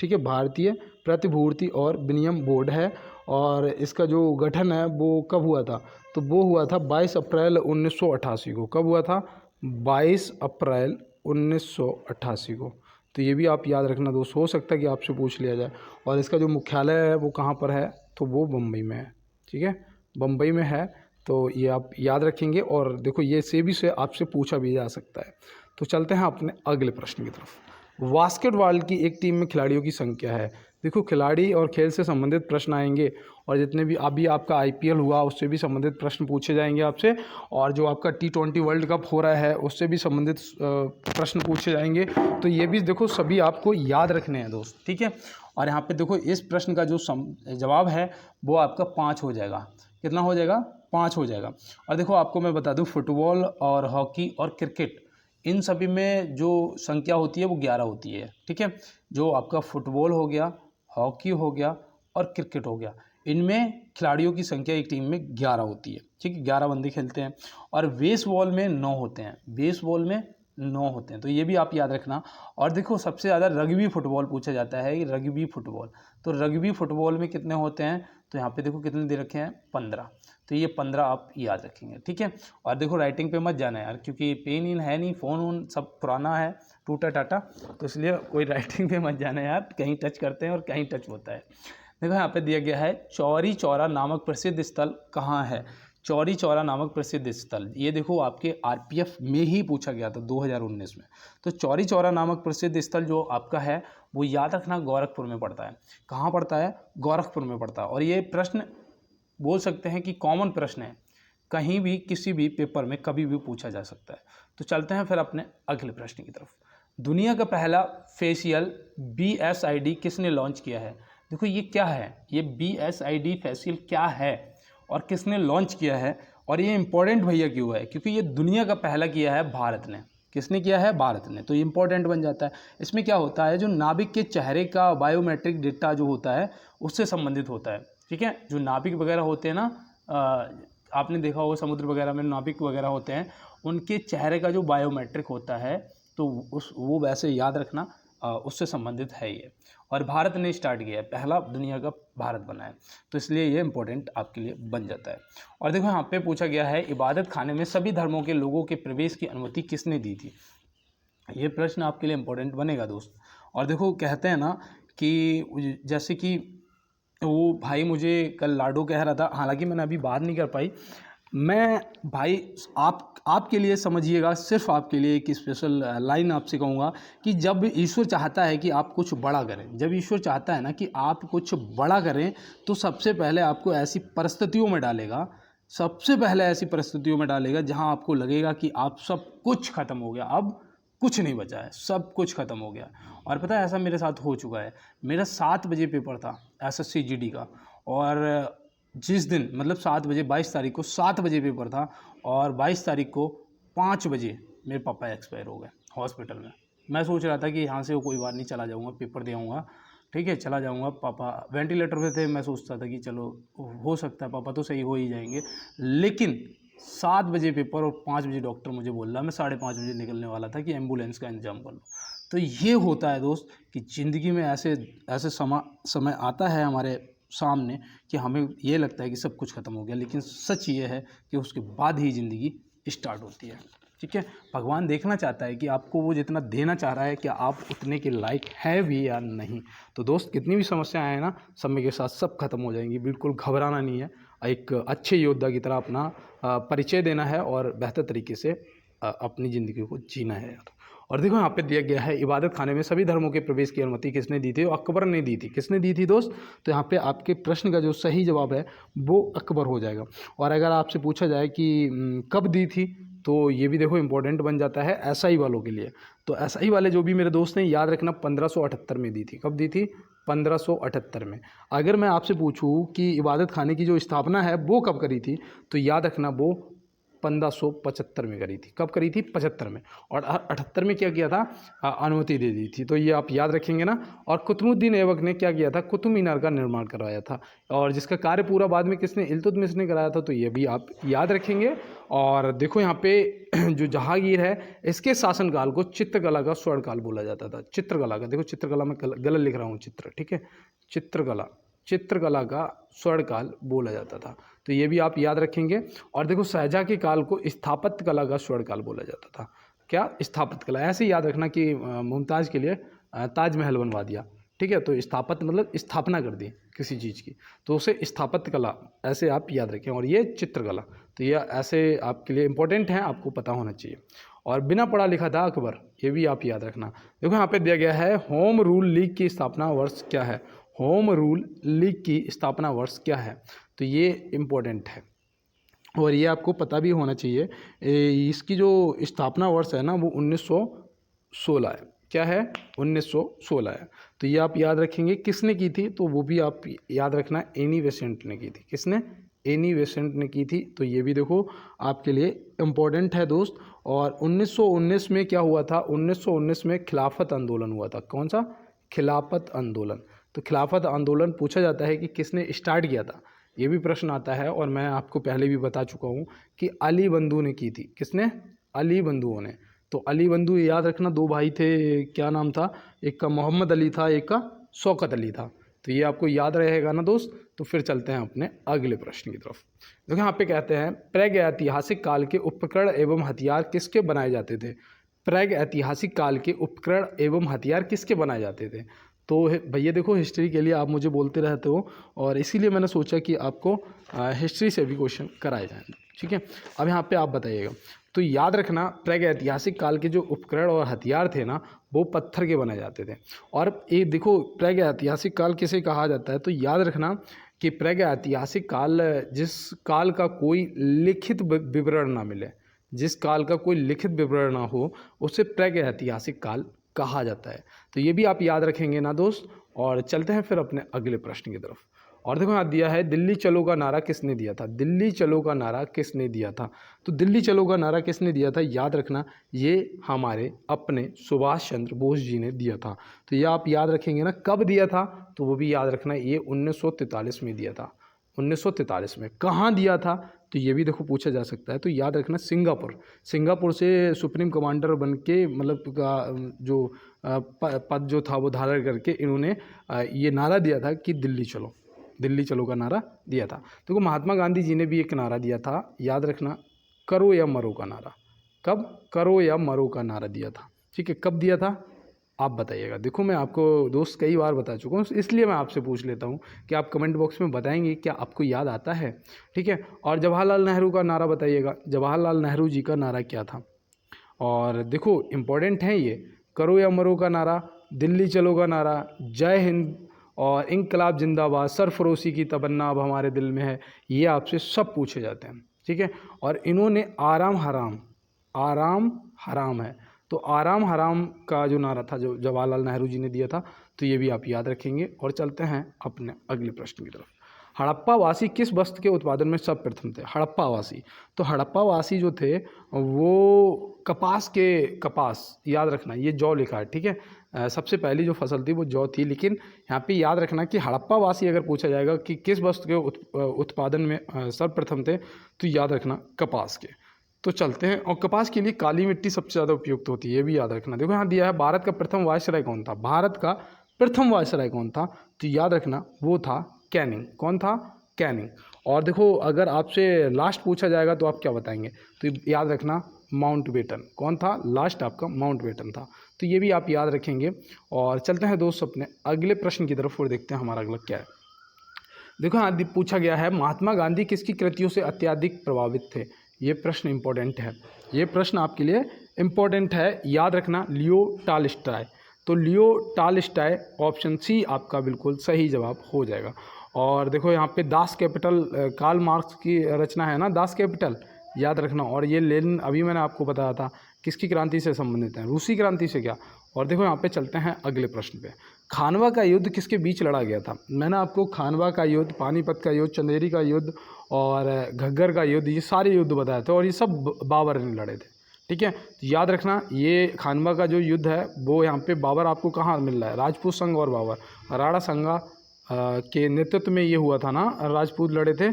ठीक है, भारतीय प्रतिभूति और विनिमय बोर्ड है। और इसका जो गठन है वो कब हुआ था? तो वो हुआ था 22 अप्रैल 1988 को। कब हुआ था? 22 अप्रैल 1988 को। तो ये भी आप याद रखना दोस्त, हो सकता है कि आपसे पूछ लिया जाए। और इसका जो मुख्यालय है वो कहाँ पर है? तो वो बम्बई में है, ठीक है, बम्बई में है। तो ये आप याद रखेंगे। और देखो ये सेबी से आपसे पूछा भी जा सकता है। तो चलते हैं अपने अगले प्रश्न की तरफ। बास्केटबॉल की एक टीम में खिलाड़ियों की संख्या है। देखो खिलाड़ी और खेल से संबंधित प्रश्न आएंगे, और जितने भी अभी आपका आईपीएल हुआ उससे भी संबंधित प्रश्न पूछे जाएंगे आपसे, और जो आपका T20 वर्ल्ड कप हो रहा है उससे भी संबंधित प्रश्न पूछे जाएंगे। तो ये भी देखो सभी आपको याद रखने हैं दोस्त, ठीक है। और यहाँ पे देखो इस प्रश्न का जो जवाब है वो आपका 5 हो जाएगा। कितना हो जाएगा? 5 हो जाएगा। और देखो आपको मैं बता दूं, फुटबॉल और हॉकी और क्रिकेट, इन सभी में जो संख्या होती है वो 11 होती है, ठीक है। जो आपका फुटबॉल हो गया, हॉकी हो गया और क्रिकेट हो गया, इनमें खिलाड़ियों की संख्या एक टीम में 11 होती है, ठीक है, 11 बंदे खेलते हैं। और बेसबॉल में 9 होते हैं, बेसबॉल में 9 होते हैं, तो ये भी आप याद रखना। और देखो सबसे ज़्यादा रग्बी फुटबॉल पूछा जाता है, रग्बी फुटबॉल, तो रग्बी फुटबॉल में कितने होते हैं, तो यहाँ पे देखो कितने दे रखे हैं, 15, तो ये 15 आप याद रखेंगे, ठीक है। और देखो राइटिंग पे मत जाना यार, क्योंकि पेन इन है नहीं, फ़ोन उन सब पुराना है, टूटा टाटा, तो इसलिए कोई राइटिंग पे मत जाना यार, कहीं टच करते हैं और कहीं टच होता है। देखो यहाँ पे दिया गया है चौरी चौरा नामक प्रसिद्ध स्थल कहाँ है। चौरी चौरा नामक प्रसिद्ध स्थल, ये देखो आपके आरपीएफ में ही पूछा गया था 2019 में। तो चौरी चौरा नामक प्रसिद्ध स्थल जो आपका है वो याद रखना गोरखपुर में पड़ता है। कहाँ पड़ता है, गोरखपुर में पड़ता है। और ये प्रश्न बोल सकते हैं कि कॉमन प्रश्न है, कहीं भी किसी भी पेपर में कभी भी पूछा जा सकता है। तो चलते हैं फिर अपने अगले प्रश्न की तरफ। दुनिया का पहला फेशियल BSID किसने लॉन्च किया है। देखो ये क्या है, ये BSID फेशियल क्या है और किसने लॉन्च किया है, और ये इंपॉर्टेंट भैया क्यों है, क्योंकि ये दुनिया का पहला किया है भारत ने। किसने किया है, भारत ने, तो ये इंपॉर्टेंट बन जाता है। इसमें क्या होता है, जो नाभिक के चेहरे का बायोमेट्रिक डेटा जो होता है उससे संबंधित होता है, ठीक है। जो नाभिक वगैरह होते हैं ना, आपने देखा होगा समुद्र वगैरह में नाभिक वगैरह होते हैं, उनके चेहरे का जो बायोमेट्रिक होता है तो वो वैसे याद रखना, उससे संबंधित है ये। और भारत ने स्टार्ट किया है, पहला दुनिया का भारत बना है, तो इसलिए ये इंपॉर्टेंट आपके लिए बन जाता है। और देखो यहाँ पे पूछा गया है इबादत खाने में सभी धर्मों के लोगों के प्रवेश की अनुमति किसने दी थी। ये प्रश्न आपके लिए इंपॉर्टेंट बनेगा दोस्त। और देखो कहते हैं ना कि जैसे कि वो भाई मुझे कल लाडो कह रहा था, हालांकि मैंने अभी बात नहीं कर पाई, मैं भाई आपके लिए समझिएगा, सिर्फ आपके लिए एक स्पेशल लाइन आपसे कहूँगा कि जब ईश्वर चाहता है कि आप कुछ बड़ा करें, जब ईश्वर चाहता है ना कि आप कुछ बड़ा करें, तो सबसे पहले आपको ऐसी परिस्थितियों में डालेगा, सबसे पहले ऐसी परिस्थितियों में डालेगा जहां आपको लगेगा कि आप सब कुछ ख़त्म हो गया, अब कुछ नहीं बचा है, सब कुछ ख़त्म हो गया। और पता है ऐसा मेरे साथ हो चुका है। मेरा 7 बजे पेपर था SSC GD का, और जिस दिन मतलब 7 बजे 22 तारीख को 7 बजे पेपर था, और 22 तारीख को 5 बजे मेरे पापा एक्सपायर हो गए हॉस्पिटल में। मैं सोच रहा था कि यहाँ से कोई बात नहीं, चला जाऊँगा, पेपर दे आऊँगा, ठीक है, चला जाऊँगा। पापा वेंटिलेटर पे थे, मैं सोचता था कि चलो हो सकता है पापा तो सही हो ही जाएंगे, लेकिन 7 बजे पेपर और 5 बजे डॉक्टर मुझे बोल रहा, मैं 5:30 बजे निकलने वाला था कि एम्बुलेंस का इंतजाम कर लो। तो ये होता है दोस्त कि ज़िंदगी में ऐसे ऐसे समय आता है हमारे सामने कि हमें ये लगता है कि सब कुछ ख़त्म हो गया, लेकिन सच ये है कि उसके बाद ही ज़िंदगी स्टार्ट होती है, ठीक है। भगवान देखना चाहता है कि आपको वो जितना देना चाह रहा है कि आप उतने के लायक हैं भी या नहीं। तो दोस्त कितनी भी समस्याएं आए ना, समय के साथ सब खत्म हो जाएंगी, बिल्कुल घबराना नहीं है, एक अच्छे योद्धा की तरह अपना परिचय देना है और बेहतर तरीके से अपनी ज़िंदगी को जीना है यार। और देखो यहाँ पे दिया गया है इबादत खाने में सभी धर्मों के प्रवेश की अनुमति किसने दी थी, अकबर ने दी थी। किसने दी थी दोस्त, तो यहाँ पे आपके प्रश्न का जो सही जवाब है वो अकबर हो जाएगा। और अगर आपसे पूछा जाए कि कब दी थी, तो ये भी देखो इंपॉर्टेंट बन जाता है SI वालों के लिए। तो SI वाले जो भी मेरे दोस्त ने याद रखना 1578 में दी थी। कब दी थी, 1578 में। अगर मैं आपसे पूछूं कि इबादत खाने की जो स्थापना है वो कब करी थी, तो याद रखना वो 1575 में करी थी। कब करी थी, 75 में। और 78 में क्या किया था, अनुमति दे दी थी। तो ये आप याद रखेंगे ना। और कुतुबुद्दीन ऐबक ने क्या किया था, कुतुब मीनार का निर्माण करवाया था, और जिसका कार्य पूरा बाद में किसने, इल्तुतमिश ने कराया था। तो ये भी आप याद रखेंगे। और देखो यहाँ पे जो जहांगीर है, इसके शासनकाल को चित्रकला का स्वर्णकाल बोला जाता था। चित्रकला का, देखो चित्रकला में गलत लिख रहा हूँ, चित्र, ठीक है, चित्रकला का स्वर्णकाल बोला जाता था। तो ये भी आप याद रखेंगे। और देखो शाहजहाँ के काल को स्थापत्य कला का स्वर्णकाल बोला जाता था। क्या, स्थापत्य कला। ऐसे याद रखना कि मुमताज़ के लिए ताजमहल बनवा दिया, ठीक है, तो स्थापत्य मतलब स्थापना कर दी किसी चीज़ की, तो उसे स्थापत्य कला, ऐसे आप याद रखें। और ये चित्रकला, तो ये ऐसे आपके लिए इंपॉर्टेंट हैं, आपको पता होना चाहिए। और बिना पढ़ा लिखा था अकबर, ये भी आप याद रखना। देखो यहाँ पे दिया गया है होम रूल लीग की स्थापना वर्ष क्या है। होम रूल लीग की स्थापना वर्ष क्या है, तो ये इम्पोर्टेंट है और ये आपको पता भी होना चाहिए। इसकी जो स्थापना वर्ष है ना वो 1916 है। क्या है, 1916 है। तो ये आप याद रखेंगे। किसने की थी, तो वो भी आप याद रखना, एनी बेसेंट ने की थी। किसने, एनी बेसेंट ने की थी। तो ये भी देखो आपके लिए इम्पोर्टेंट है दोस्त। और 1919 में क्या हुआ था, 1919 में खिलाफत आंदोलन हुआ था। कौन सा, खिलाफत आंदोलन। तो तो खिलाफत आंदोलन पूछा जाता है कि किसने स्टार्ट किया था, ये भी प्रश्न आता है। और मैं आपको पहले भी बता चुका हूँ कि अली बंधु ने की थी। किसने? अली बंधुओं ने। तो अली बंधु याद रखना, दो भाई थे, क्या नाम था, एक का मोहम्मद अली था, एक का शौकत अली था। तो ये आपको याद रहेगा ना दोस्त। तो फिर चलते हैं अपने अगले प्रश्न की तरफ। देखो यहाँ पे कहते हैं प्रागैतिहासिक काल के उपकरण एवं हथियार किसके बनाए जाते थे? प्रागैतिहासिक काल के उपकरण एवं हथियार किसके बनाए जाते थे? तो भैया देखो, हिस्ट्री के लिए आप मुझे बोलते रहते हो और इसीलिए मैंने सोचा कि आपको हिस्ट्री से भी क्वेश्चन कराए जाएंगे। ठीक है, अब यहाँ पे आप बताइएगा। तो याद रखना, प्रागैतिहासिक काल के जो उपकरण और हथियार थे ना, वो पत्थर के बनाए जाते थे। और ये देखो, प्रागैतिहासिक काल किसे कहा जाता है? तो याद रखना कि प्रागैतिहासिक काल जिस काल का कोई लिखित विवरण ना मिले, जिस काल का कोई लिखित विवरण ना हो, उसे प्रागैतिहासिक काल कहा जाता है। तो ये भी आप याद रखेंगे ना दोस्त। और चलते हैं फिर अपने अगले प्रश्न की तरफ। और देखो यहाँ दिया है, दिल्ली चलो का नारा किसने दिया था? दिल्ली चलो का नारा किसने दिया था? तो दिल्ली चलो का नारा किसने दिया था? याद रखना, ये हमारे अपने सुभाष चंद्र बोस जी ने दिया था। तो ये आप याद रखेंगे ना। कब दिया था? तो वो भी याद रखना, ये 1943 में दिया था। 1943 में। कहाँ दिया था? तो ये भी देखो पूछा जा सकता है। तो याद रखना, सिंगापुर से सुप्रीम कमांडर बन के, मतलब जो पद जो था वो धारण करके इन्होंने ये नारा दिया था कि दिल्ली चलो का नारा दिया था। देखो महात्मा गांधी जी ने भी एक नारा दिया था, याद रखना, करो या मरो का नारा। कब? करो या मरो का नारा दिया था। ठीक है, कब दिया था आप बताइएगा। देखो मैं आपको दोस्त कई बार बता चुका हूँ, इसलिए मैं आपसे पूछ लेता हूँ कि आप कमेंट बॉक्स में बताएंगे क्या आपको याद आता है। ठीक है, और जवाहरलाल नेहरू का नारा बताइएगा, जवाहरलाल नेहरू जी का नारा क्या था। और देखो इम्पोर्टेंट है ये, करो या मरो का नारा, दिल्ली चलो का नारा, जय हिंद और इंकलाब जिंदाबाद, सरफरोशी की तमन्ना अब हमारे दिल में है, ये आपसे सब पूछे जाते हैं। ठीक है, और इन्होंने आराम हराम है, तो आराम हराम का जो नारा था जो जवाहरलाल नेहरू जी ने दिया था, तो ये भी आप याद रखेंगे। और चलते हैं अपने अगले प्रश्न की तरफ। हड़प्पावासी किस वस्त्र के उत्पादन में सर्वप्रथम थे? हड़प्पावासी, तो हड़प्पावासी जो थे वो कपास, याद रखना, ये जौ लिखा है। ठीक है, सबसे पहली जो फसल थी वो जौ थी। लेकिन यहाँ पे याद रखना कि हड़प्पावासी अगर पूछा जाएगा कि किस वस्त्र के उत्पादन में सर्वप्रथम थे, तो याद रखना कपास के। तो चलते हैं, और कपास के लिए काली मिट्टी सबसे ज़्यादा उपयुक्त होती है, ये भी याद रखना। देखो यहाँ दिया है, भारत का प्रथम वायसराय कौन था? भारत का प्रथम वायसराय कौन था? तो याद रखना वो था कैनिंग। कौन था? कैनिंग। और देखो अगर आपसे लास्ट पूछा जाएगा तो आप क्या बताएंगे? तो याद रखना माउंटबेटन। कौन था? लास्ट आपका माउंटबेटन था। तो ये भी आप याद रखेंगे। और चलते हैं दोस्त अपने अगले प्रश्न की तरफ और देखते हैं हमारा अगला क्या है। देखो यहाँ पूछा गया है, महात्मा गांधी किसकी कृतियों से अत्यधिक प्रभावित थे? ये प्रश्न इंपॉर्टेंट है, ये प्रश्न आपके लिए इम्पोर्टेंट है, याद रखना, लियो टॉलस्टॉय। तो लियो टॉलस्टॉय, ऑप्शन सी आपका बिल्कुल सही जवाब हो जाएगा। और देखो यहाँ पे दास कैपिटल, कार्ल मार्क्स की रचना है ना दास कैपिटल, याद रखना। और ये लेनिन, अभी मैंने आपको बताया था, किसकी क्रांति से संबंधित है? रूसी क्रांति से क्या। और देखो यहाँ पे चलते हैं अगले प्रश्न पे। खानवा का युद्ध किसके बीच लड़ा गया था? मैंने आपको खानवा का युद्ध, पानीपत का युद्ध, चंदेरी का युद्ध और घग्गर का युद्ध, ये सारे युद्ध बताए थे और ये सब बाबर ने लड़े थे। ठीक है, तो याद रखना, ये खानवा का जो युद्ध है वो यहाँ पे बाबर आपको कहाँ मिल रहा है? राजपूत संघ और बाबर, राणा संगा के नेतृत्व में ये हुआ था ना, राजपूत लड़े थे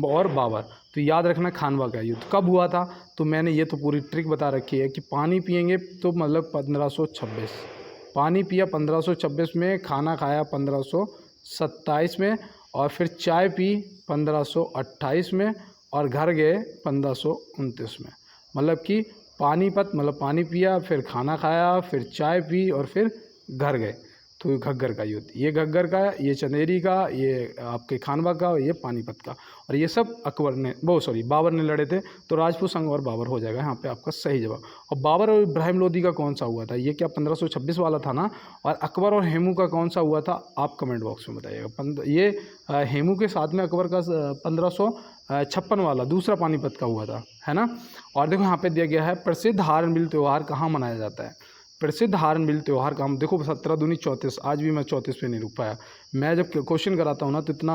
और बाबर। तो याद रखना खानवा का युद्ध कब हुआ था? तो मैंने ये तो पूरी ट्रिक बता रखी है कि पानी पिएंगे तो मतलब 1526, पानी पिया 1526 में, खाना खाया 1527 में, और फिर चाय पी 1528 में, और घर गए 1529 में। मतलब कि पानीपत, मतलब पानी पिया, फिर खाना खाया, फिर चाय पी और फिर घर गए। तो घग्गर का युद्ध, ये घग्गर का, ये चंदेरी का, ये आपके खानवा का, ये पानीपत का, और ये सब बाबर ने लड़े थे। तो राजपूत संघ और बाबर हो जाएगा यहाँ पे आपका सही जवाब। और बाबर और इब्राहिम लोदी का कौन सा हुआ था? ये क्या 1526 वाला था ना? और अकबर और हेमू का कौन सा हुआ था? आप कमेंट बॉक्स में बताइएगा। ये हेमू के साथ में अकबर का 1556 वाला दूसरा पानीपत का हुआ था, है ना। और देखो यहाँ पे दिया गया है, प्रसिद्ध हार्नबिल त्यौहार कहाँ मनाया जाता है? प्रसिद्ध हार्नबिल त्यौहार का हम देखो 17 दूनी 34, आज भी मैं 34 पे नहीं रुक पाया। मैं जब क्वेश्चन कराता हूँ ना तो इतना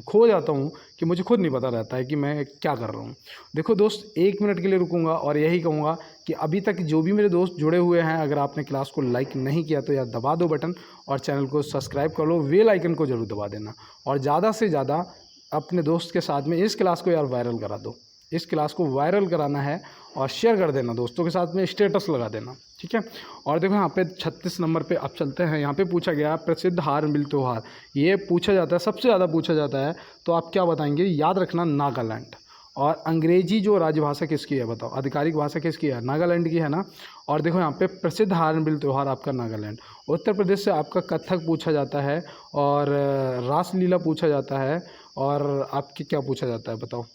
खो जाता हूँ कि मुझे खुद नहीं पता रहता है कि मैं क्या कर रहा हूँ। देखो दोस्त 1 मिनट के लिए रुकूंगा और यही कहूँगा कि अभी तक जो भी मेरे दोस्त जुड़े हुए हैं, अगर आपने क्लास को लाइक नहीं किया तो यार दबा दो बटन और चैनल को सब्सक्राइब कर लो, बेल आइकन को जरूर दबा देना और ज़्यादा से ज़्यादा अपने दोस्त के साथ में इस क्लास को यार वायरल करा दो। इस क्लास को वायरल कराना है और शेयर कर देना दोस्तों के साथ में, स्टेटस लगा देना, ठीक है। और देखो यहाँ पे 36 नंबर पे अब चलते हैं। यहाँ पे पूछा गया प्रसिद्ध हार्नबिल त्यौहार, ये पूछा जाता है, सबसे ज़्यादा पूछा जाता है, तो आप क्या बताएंगे? याद रखना नागालैंड। और अंग्रेजी जो राजभाषा किसकी है बताओ, आधिकारिक भाषा किसकी है? नागालैंड की है ना। और देखो यहाँ पे प्रसिद्ध हार्नबिल त्यौहार आपका नागालैंड। उत्तर प्रदेश से आपका कथक पूछा जाता है और रासलीला पूछा जाता है और आपकी क्या पूछा जाता है बताओ?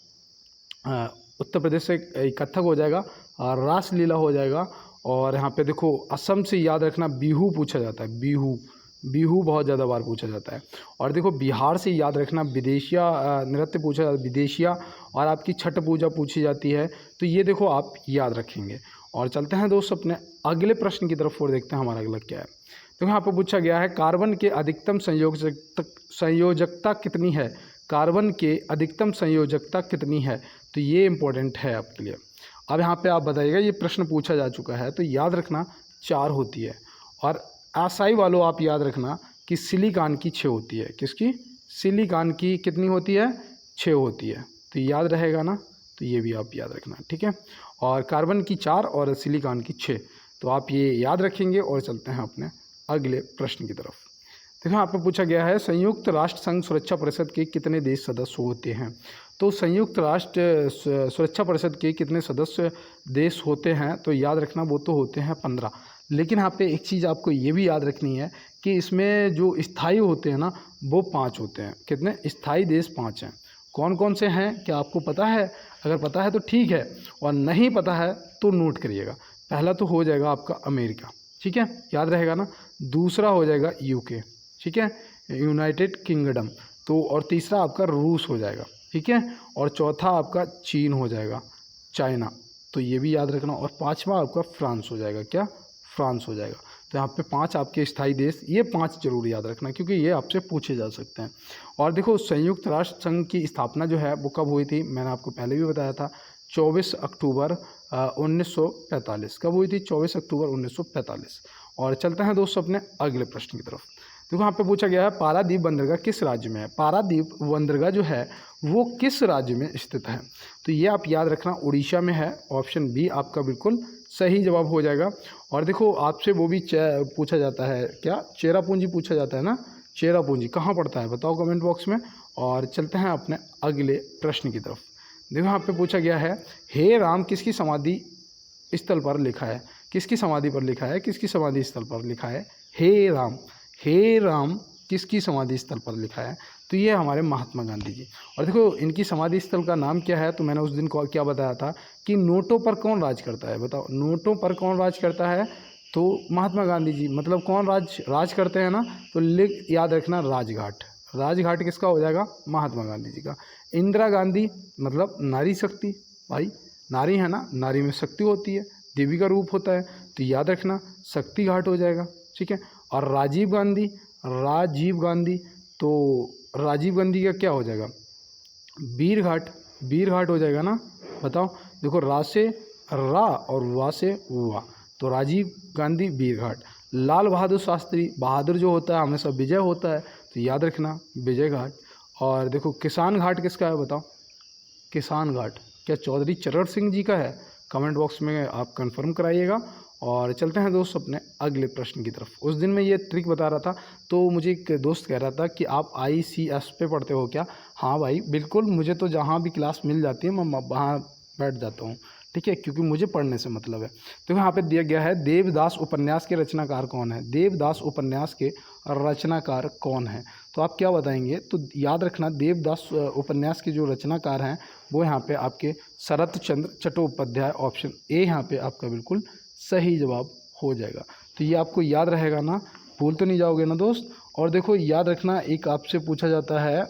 उत्तर प्रदेश से कथक हो जाएगा और रासलीला हो जाएगा। और यहाँ पे देखो असम से याद रखना बिहू पूछा जाता है, बिहू, बिहू बहुत ज़्यादा बार पूछा जाता है। और देखो बिहार से याद रखना विदेशिया नृत्य पूछा जाता है, विदेशिया, और आपकी छठ पूजा पूछी जाती है। तो ये देखो आप याद रखेंगे। और चलते हैं दोस्त अपने अगले प्रश्न की तरफ और देखते हैं हमारा अगला क्या है। तो यहाँ पर पूछा गया है कार्बन के अधिकतम संयोजकता कितनी है? कार्बन के अधिकतम संयोजकता कितनी है? तो ये इम्पोर्टेंट है आपके लिए। अब यहाँ पे आप बताइएगा, ये प्रश्न पूछा जा चुका है, तो याद रखना 4 होती है। और आशाई वालों आप याद रखना कि सिलिकॉन की 6 होती है। किसकी? सिलिकॉन की कितनी होती है? 6 होती है। तो याद रहेगा ना, तो ये भी आप याद रखना, ठीक है। और कार्बन की 4 और सिलिकॉन की 6, तो आप ये याद रखेंगे। और चलते हैं अपने अगले प्रश्न की तरफ। देखो यहाँ पर पूछा गया है संयुक्त राष्ट्र संघ सुरक्षा परिषद के कितने देश सदस्य होते हैं? तो संयुक्त राष्ट्र सुरक्षा परिषद के कितने सदस्य देश होते हैं? तो याद रखना वो तो होते हैं 15। लेकिन यहाँ पे एक चीज़ आपको ये भी याद रखनी है कि इसमें जो स्थायी होते हैं ना वो 5 होते हैं। कितने स्थायी देश? 5 हैं। कौन कौन से हैं क्या आपको पता है? अगर पता है तो ठीक है, और नहीं पता है तो नोट करिएगा। पहला तो हो जाएगा आपका अमेरिका, ठीक है, याद रहेगा ना। दूसरा हो जाएगा यूके, ठीक है, यूनाइटेड किंगडम। तो और तीसरा आपका रूस हो जाएगा, ठीक है। और चौथा आपका चीन हो जाएगा, चाइना, तो ये भी याद रखना। और 5वां आपका फ्रांस हो जाएगा। क्या? फ्रांस हो जाएगा। तो यहाँ पे 5 आपके स्थायी देश, ये 5 जरूर याद रखना क्योंकि ये आपसे पूछे जा सकते हैं। और देखो संयुक्त राष्ट्र संघ की स्थापना जो है वो कब हुई थी? मैंने आपको पहले भी बताया था, 24 अक्टूबर 1945। कब हुई थी? 24 अक्टूबर 1945। और चलते हैं दोस्तों अपने अगले प्रश्न की तरफ। देखो यहाँ पे पूछा गया है पारादीप बंदरगाह किस राज्य में है? पारादीप बंदरगाह जो है वो किस राज्य में स्थित है? तो ये आप याद रखना उड़ीसा में है। ऑप्शन बी आपका बिल्कुल सही जवाब हो जाएगा। और देखो आपसे वो भी पूछा जाता है, क्या? चेरापूंजी पूछा जाता है ना। चेरापूंजी कहाँ पड़ता है बताओ कमेंट बॉक्स में। और चलते हैं अपने अगले प्रश्न की तरफ। देखो यहाँ पे पूछा गया है हे राम किसकी समाधि स्थल पर लिखा है? किसकी समाधि पर लिखा है? किसकी समाधि स्थल पर लिखा है हे राम? हे राम किसकी समाधि स्थल पर लिखा है? तो ये हमारे महात्मा गांधी जी। और देखो इनकी समाधि स्थल का नाम क्या है? तो मैंने उस दिन क्या बताया था कि नोटों पर कौन राज करता है? बताओ नोटों पर कौन राज करता है? तो महात्मा गांधी जी। मतलब कौन राज करते हैं ना, तो याद रखना राजघाट। राजघाट किसका हो जाएगा? महात्मा गांधी जी का। इंदिरा गांधी मतलब नारी शक्ति, भाई नारी है ना, नारी में शक्ति होती है, देवी का रूप होता है, तो याद रखना शक्ति घाट हो जाएगा, ठीक है। और राजीव गांधी, राजीव गांधी, तो राजीव गांधी का क्या हो जाएगा? वीर घाट, वीर घाट हो जाएगा ना। बताओ देखो रा से रा और वा से वा, तो राजीव गांधी वीर घाट। लाल बहादुर शास्त्री, बहादुर जो होता है हमेशा विजय होता है, तो याद रखना विजय घाट। और देखो किसान घाट किसका है बताओ? किसान घाट क्या चौधरी चरण सिंह जी का है? कमेंट बॉक्स में आप कंफर्म कराइएगा। और चलते हैं दोस्त अपने अगले प्रश्न की तरफ। उस दिन मैं ये ट्रिक बता रहा था तो मुझे एक दोस्त कह रहा था कि आप ICS पे पढ़ते हो क्या? हाँ भाई बिल्कुल, मुझे तो जहाँ भी क्लास मिल जाती है मैं वहाँ बैठ जाता हूँ, ठीक है, क्योंकि मुझे पढ़ने से मतलब है। तो यहाँ पे दिया गया है देवदास उपन्यास के रचनाकार कौन है? देवदास उपन्यास के रचनाकार कौन है? तो आप क्या बताएंगे? तो याद रखना देवदास उपन्यास के जो रचनाकार हैं वो यहाँ पे आपके शरत चंद्र चट्टोपाध्याय। ऑप्शन ए यहाँ पे आपका बिल्कुल सही जवाब हो जाएगा। तो ये आपको याद रहेगा ना, भूल तो नहीं जाओगे ना दोस्त। और देखो याद रखना एक आपसे पूछा जाता है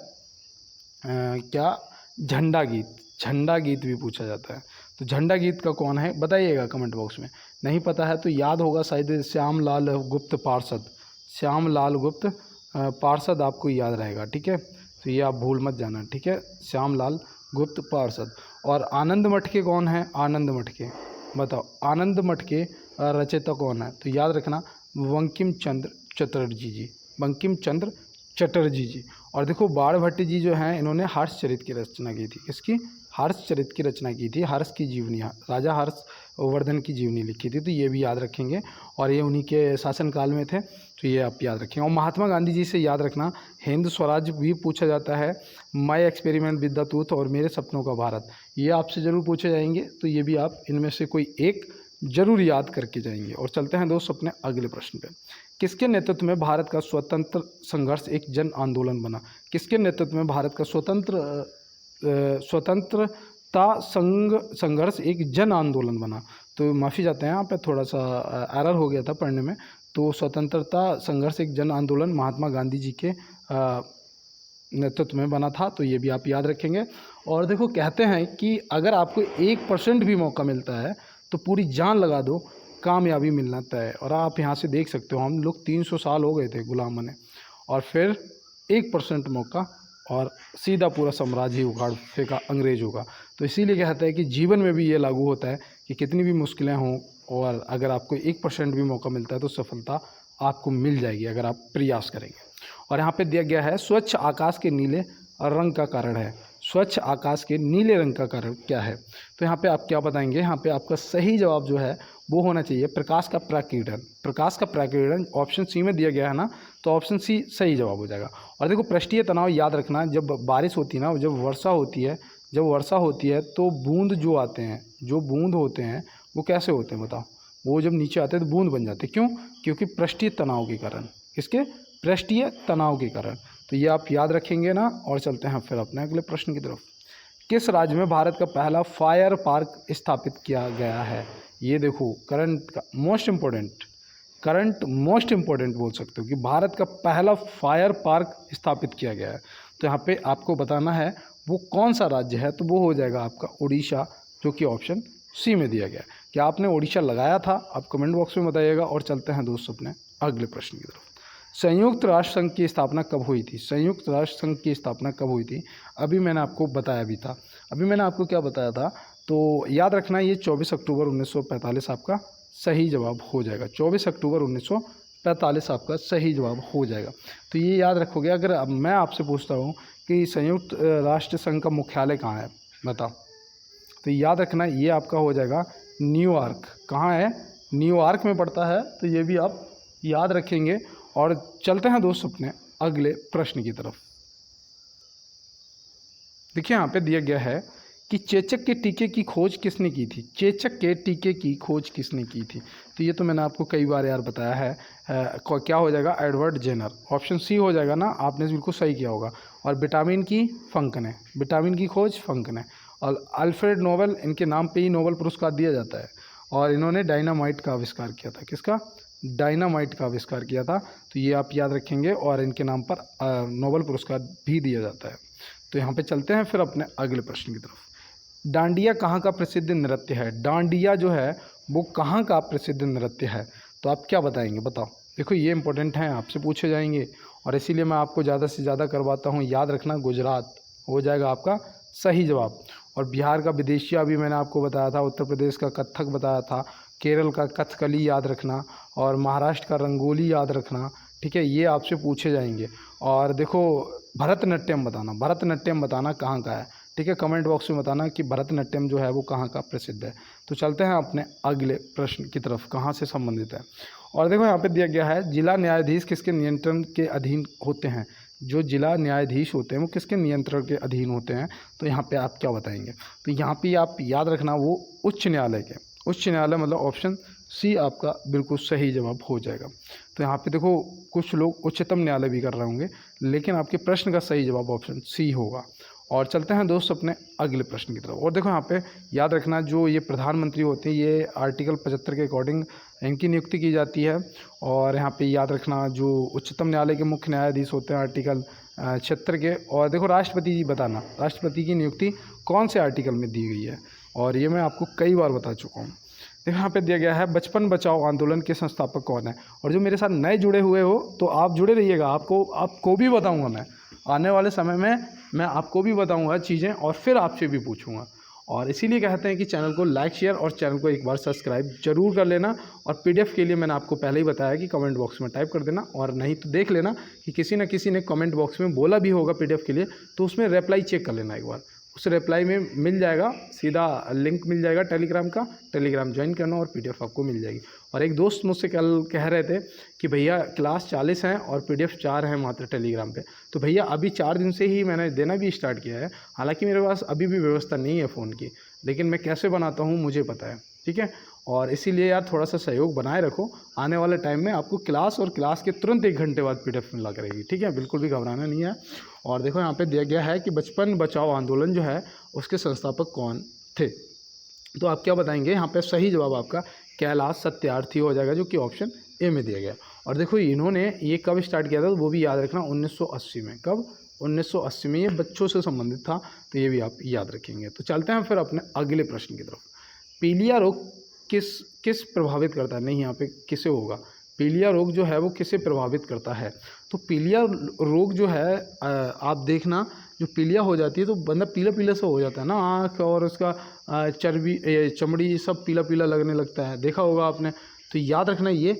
क्या? झंडा गीत, झंडा गीत भी पूछा जाता है। तो झंडा गीत का कौन है बताइएगा कमेंट बॉक्स में। नहीं पता है तो याद होगा शायद श्यामलाल गुप्त पार्षद, श्यामलाल गुप्त पार्षद आपको याद रहेगा, ठीक है। तो ये आप भूल मत जाना, ठीक है, श्यामलाल गुप्त पार्षद। और आनंद मठ के कौन है? आनंद मठ के बताओ, आनंद मठ के रचयिता कौन है? तो याद रखना बंकिम चंद्र चटर्जी जी, बंकिम चंद्र चटर्जी जी। और देखो बाणभट्ट जी जो हैं इन्होंने हर्षचरित की रचना की थी। किसकी? हर्षचरित की रचना की थी। हर्ष की जीवनी, राजा हर्षवर्धन की जीवनी लिखी थी, तो ये भी याद रखेंगे। और ये उन्हीं के शासनकाल में थे, तो ये आप याद रखेंगे। और महात्मा गांधी जी से याद रखना हिंद स्वराज भी पूछा जाता है, my experiment with the truth और मेरे सपनों का भारत, ये आपसे ज़रूर पूछे जाएंगे। तो ये भी आप इनमें से कोई एक जरूर याद करके जाएंगे। और चलते हैं दोस्त अपने अगले प्रश्न पे। किसके नेतृत्व में भारत का स्वतंत्र संघर्ष एक जन आंदोलन बना? किसके नेतृत्व में भारत का स्वतंत्रता संघर्ष एक जन आंदोलन बना? तो माफ़ी चाहते हैं, यहाँ पे थोड़ा सा एरर हो गया था पढ़ने में। तो स्वतंत्रता संघर्ष एक जन आंदोलन महात्मा गांधी जी के नेतृत्व में बना था, तो ये भी आप याद रखेंगे। और देखो कहते हैं कि अगर आपको 1% भी मौका मिलता है तो पूरी जान लगा दो, कामयाबी मिलना तय है। और आप यहाँ से देख सकते हो, हम लोग 300 साल हो गए थे गुलाम बने, और फिर 1% मौका और सीधा पूरा साम्राज्य उखाड़ फेंका अंग्रेजों का। तो इसीलिए कहता है कि जीवन में भी ये लागू होता है कि कितनी भी मुश्किलें हों, और अगर आपको 1% भी मौका मिलता है तो सफलता आपको मिल जाएगी अगर आप प्रयास करेंगे। और यहाँ पे दिया गया है स्वच्छ आकाश के नीले रंग का कारण है। स्वच्छ आकाश के नीले रंग का कारण क्या है? तो यहाँ पे आप क्या बताएंगे? यहाँ पे आपका सही जवाब जो है वो होना चाहिए प्रकाश का प्रकीर्णन। प्रकाश का प्रकीर्णन ऑप्शन सी में दिया गया है ना, तो ऑप्शन सी सही जवाब हो जाएगा। और देखो पृष्ठीय तनाव याद रखना, जब बारिश होती है ना, जब वर्षा होती है तो बूंद जो आते हैं, जो बूंद होते हैं वो कैसे होते हैं बताओ? वो जब नीचे आते हैं तो बूंद बन जाते हैं। क्यों? क्योंकि पृष्ठीय तनाव के कारण। किसके? पृष्ठीय तनाव के कारण। तो ये आप याद रखेंगे ना। और चलते हैं फिर अपने अगले प्रश्न की तरफ। किस राज्य में भारत का पहला फायर पार्क स्थापित किया गया है? ये देखो करंट का मोस्ट इम्पोर्टेंट बोल सकते हो कि भारत का पहला फायर पार्क स्थापित किया गया है। तो यहाँ पे आपको बताना है वो कौन सा राज्य है, तो वो हो जाएगा आपका उड़ीसा, जो कि ऑप्शन सी में दिया गया है। क्या आपने उड़ीसा लगाया था? आप कमेंट बॉक्स में बताइएगा। और चलते हैं दोस्तों अपने अगले प्रश्न की तरफ। संयुक्त राष्ट्र संघ की स्थापना कब हुई थी? संयुक्त राष्ट्र संघ की स्थापना कब हुई थी? अभी मैंने आपको बताया भी था। अभी मैंने आपको क्या बताया था, तो याद रखना ये 24 अक्टूबर 1945 आपका सही जवाब हो जाएगा। 24 अक्टूबर 1945 आपका सही जवाब हो जाएगा। तो ये याद रखोगे। अगर अब मैं आपसे पूछता हूँ कि संयुक्त राष्ट्र संघ का मुख्यालय कहाँ है, बताओ, तो याद रखना ये आपका हो जाएगा न्यूयॉर्क। कहाँ है? न्यूयॉर्क में पड़ता है। तो ये भी आप याद रखेंगे। और चलते हैं दोस्त अपने अगले प्रश्न की तरफ। देखिए यहाँ पे दिया गया है कि चेचक के टीके की खोज किसने की थी? चेचक के टीके की खोज किसने की थी? तो ये तो मैंने आपको कई बार यार बताया है। क्या हो जाएगा? Edward Jenner. ऑप्शन सी हो जाएगा ना, आपने बिल्कुल सही किया होगा। और विटामिन की फंकन है, विटामिन की खोज फंकन है। और अल्फ्रेड नोबेल, इनके नाम पे ही नोबेल पुरस्कार दिया जाता है। और इन्होंने डायनामाइट का आविष्कार किया था। किसका? डायनामाइट का आविष्कार किया था। तो ये आप याद रखेंगे। और इनके नाम पर नोबेल पुरस्कार भी दिया जाता है। तो यहाँ पे चलते हैं फिर अपने अगले प्रश्न की तरफ। डांडिया कहाँ का प्रसिद्ध नृत्य है? डांडिया जो है वो कहाँ का प्रसिद्ध नृत्य है? तो आप क्या बताएंगे? बताओ। देखो ये इंपॉर्टेंट है, आपसे पूछे जाएंगे, और इसीलिए मैं आपको ज़्यादा से ज़्यादा करवाता हूँ। याद रखना गुजरात हो जाएगा आपका सही जवाब। और बिहार का विदेशिया भी मैंने आपको बताया था, उत्तर प्रदेश का कथक बताया था, केरल का कथकली याद रखना, और महाराष्ट्र का रंगोली याद रखना। ठीक है, ये आपसे पूछे जाएंगे। और देखो भरतनाट्यम बताना, भरतनाट्यम बताना कहाँ का है। ठीक है, कमेंट बॉक्स में बताना कि भरतनाट्यम जो है वो कहाँ का प्रसिद्ध है। तो चलते हैं अपने अगले प्रश्न की तरफ, कहाँ से संबंधित है। और देखो यहाँ पे दिया गया है जिला न्यायाधीश किसके नियंत्रण के अधीन होते हैं? जो जिला न्यायाधीश होते हैं वो किसके नियंत्रण के अधीन होते हैं? तो यहाँ पे आप क्या बताएंगे? तो यहाँ पे आप याद रखना वो उच्च न्यायालय के। उच्च न्यायालय मतलब ऑप्शन सी आपका बिल्कुल सही जवाब हो जाएगा। तो यहाँ पे देखो कुछ लोग उच्चतम न्यायालय भी कर रहे होंगे, लेकिन आपके प्रश्न का सही जवाब ऑप्शन सी होगा। और चलते हैं दोस्त अपने अगले प्रश्न की तरफ। और देखो यहाँ पे याद रखना जो ये प्रधानमंत्री होते हैं ये आर्टिकल 75 के अकॉर्डिंग इनकी नियुक्ति की जाती है। और यहाँ पे याद रखना जो उच्चतम न्यायालय के मुख्य न्यायाधीश होते हैं आर्टिकल 76 के। और देखो राष्ट्रपति जी बताना, राष्ट्रपति की नियुक्ति कौन से आर्टिकल में दी गई है? और ये मैं आपको कई बार बता चुका हूँ। देखो यहाँ पे दिया गया है बचपन बचाओ आंदोलन के संस्थापक कौन है। और जो मेरे साथ नए जुड़े हुए हो तो आप जुड़े रहिएगा, आपको भी बताऊंगा मैं आने वाले समय में, मैं आपको भी बताऊंगा चीज़ें और फिर आपसे भी पूछूंगा। और इसीलिए कहते हैं कि चैनल को लाइक शेयर और चैनल को एक बार सब्सक्राइब जरूर कर लेना। और पीडीएफ के लिए मैंने आपको पहले ही बताया कि कमेंट बॉक्स में टाइप कर देना, और नहीं तो देख लेना कि किसी न किसी ने कमेंट बॉक्स में बोला भी होगा पीडीएफ के लिए, तो उसमें रिप्लाई चेक कर लेना एक बार। उस रिप्लाई में मिल जाएगा, सीधा लिंक मिल जाएगा टेलीग्राम का, टेलीग्राम ज्वाइन करना और पीडीएफ आपको मिल जाएगी। और एक दोस्त मुझसे कल कह रहे थे कि भैया क्लास 40 हैं और पीडीएफ 4 हैं मात्र टेलीग्राम पे। तो भैया अभी 4 दिन से ही मैंने देना भी स्टार्ट किया है, हालांकि मेरे पास अभी भी व्यवस्था नहीं है फ़ोन की, लेकिन मैं कैसे बनाता हूँ मुझे पता है, ठीक है। और इसीलिए यार थोड़ा सा सहयोग बनाए रखो, आने वाले टाइम में आपको क्लास और क्लास के तुरंत 1 घंटे बाद पीडीएफ मिला करेगी, ठीक है, बिल्कुल भी घबराना नहीं है। और देखो यहाँ पे दिया गया है कि बचपन बचाओ आंदोलन जो है उसके संस्थापक कौन थे, तो आप क्या बताएंगे। यहाँ पे सही जवाब आपका कैलाश सत्यार्थी हो जाएगा, जो कि ऑप्शन ए में दिया गया। और देखो इन्होंने ये कब स्टार्ट किया था, तो वो भी याद रखना 1980 में। कब? 1980 में। ये बच्चों से संबंधित था, तो ये भी आप याद रखेंगे। तो चलते हैं फिर अपने अगले प्रश्न की तरफ। पीलिया रोग किस प्रभावित करता है, नहीं यहाँ पे किसे होगा, पीलिया रोग जो है वो किसे प्रभावित करता है। तो पीलिया रोग जो है आप देखना, जो पीलिया हो जाती है तो बंदा पीला पीला सा हो जाता है ना, आँख और उसका चर्बी चमड़ी सब पीला पीला लगने लगता है, देखा होगा आपने। तो याद रखना ये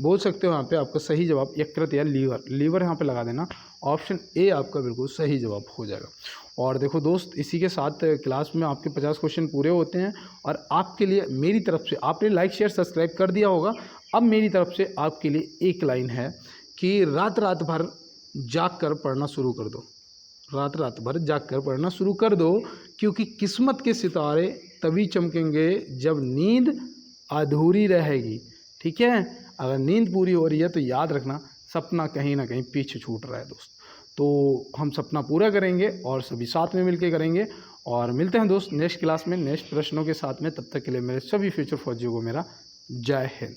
बोल सकते हो यहाँ पे आपका सही जवाब यकृत या लीवर यहाँ पे लगा देना, ऑप्शन ए आपका बिल्कुल सही जवाब हो जाएगा। और देखो दोस्त, इसी के साथ क्लास में आपके 50 क्वेश्चन पूरे होते हैं। और आपके लिए मेरी तरफ से, आपने लाइक शेयर सब्सक्राइब कर दिया होगा, अब मेरी तरफ से आपके लिए एक लाइन है कि रात भर जाग कर पढ़ना शुरू कर दो, रात भर जाग कर पढ़ना शुरू कर दो, क्योंकि किस्मत के सितारे तभी चमकेंगे जब नींद अधूरी रहेगी, ठीक है। अगर नींद पूरी हो रही है तो याद रखना सपना कहीं ना कहीं पीछे छूट रहा है दोस्त। तो हम सपना पूरा करेंगे और सभी साथ में मिलकर करेंगे। और मिलते हैं दोस्त नेक्स्ट क्लास में नेक्स्ट प्रश्नों के साथ में, तब तक के लिए मेरे सभी फ्यूचर फौजियों को मेरा जय हिंद।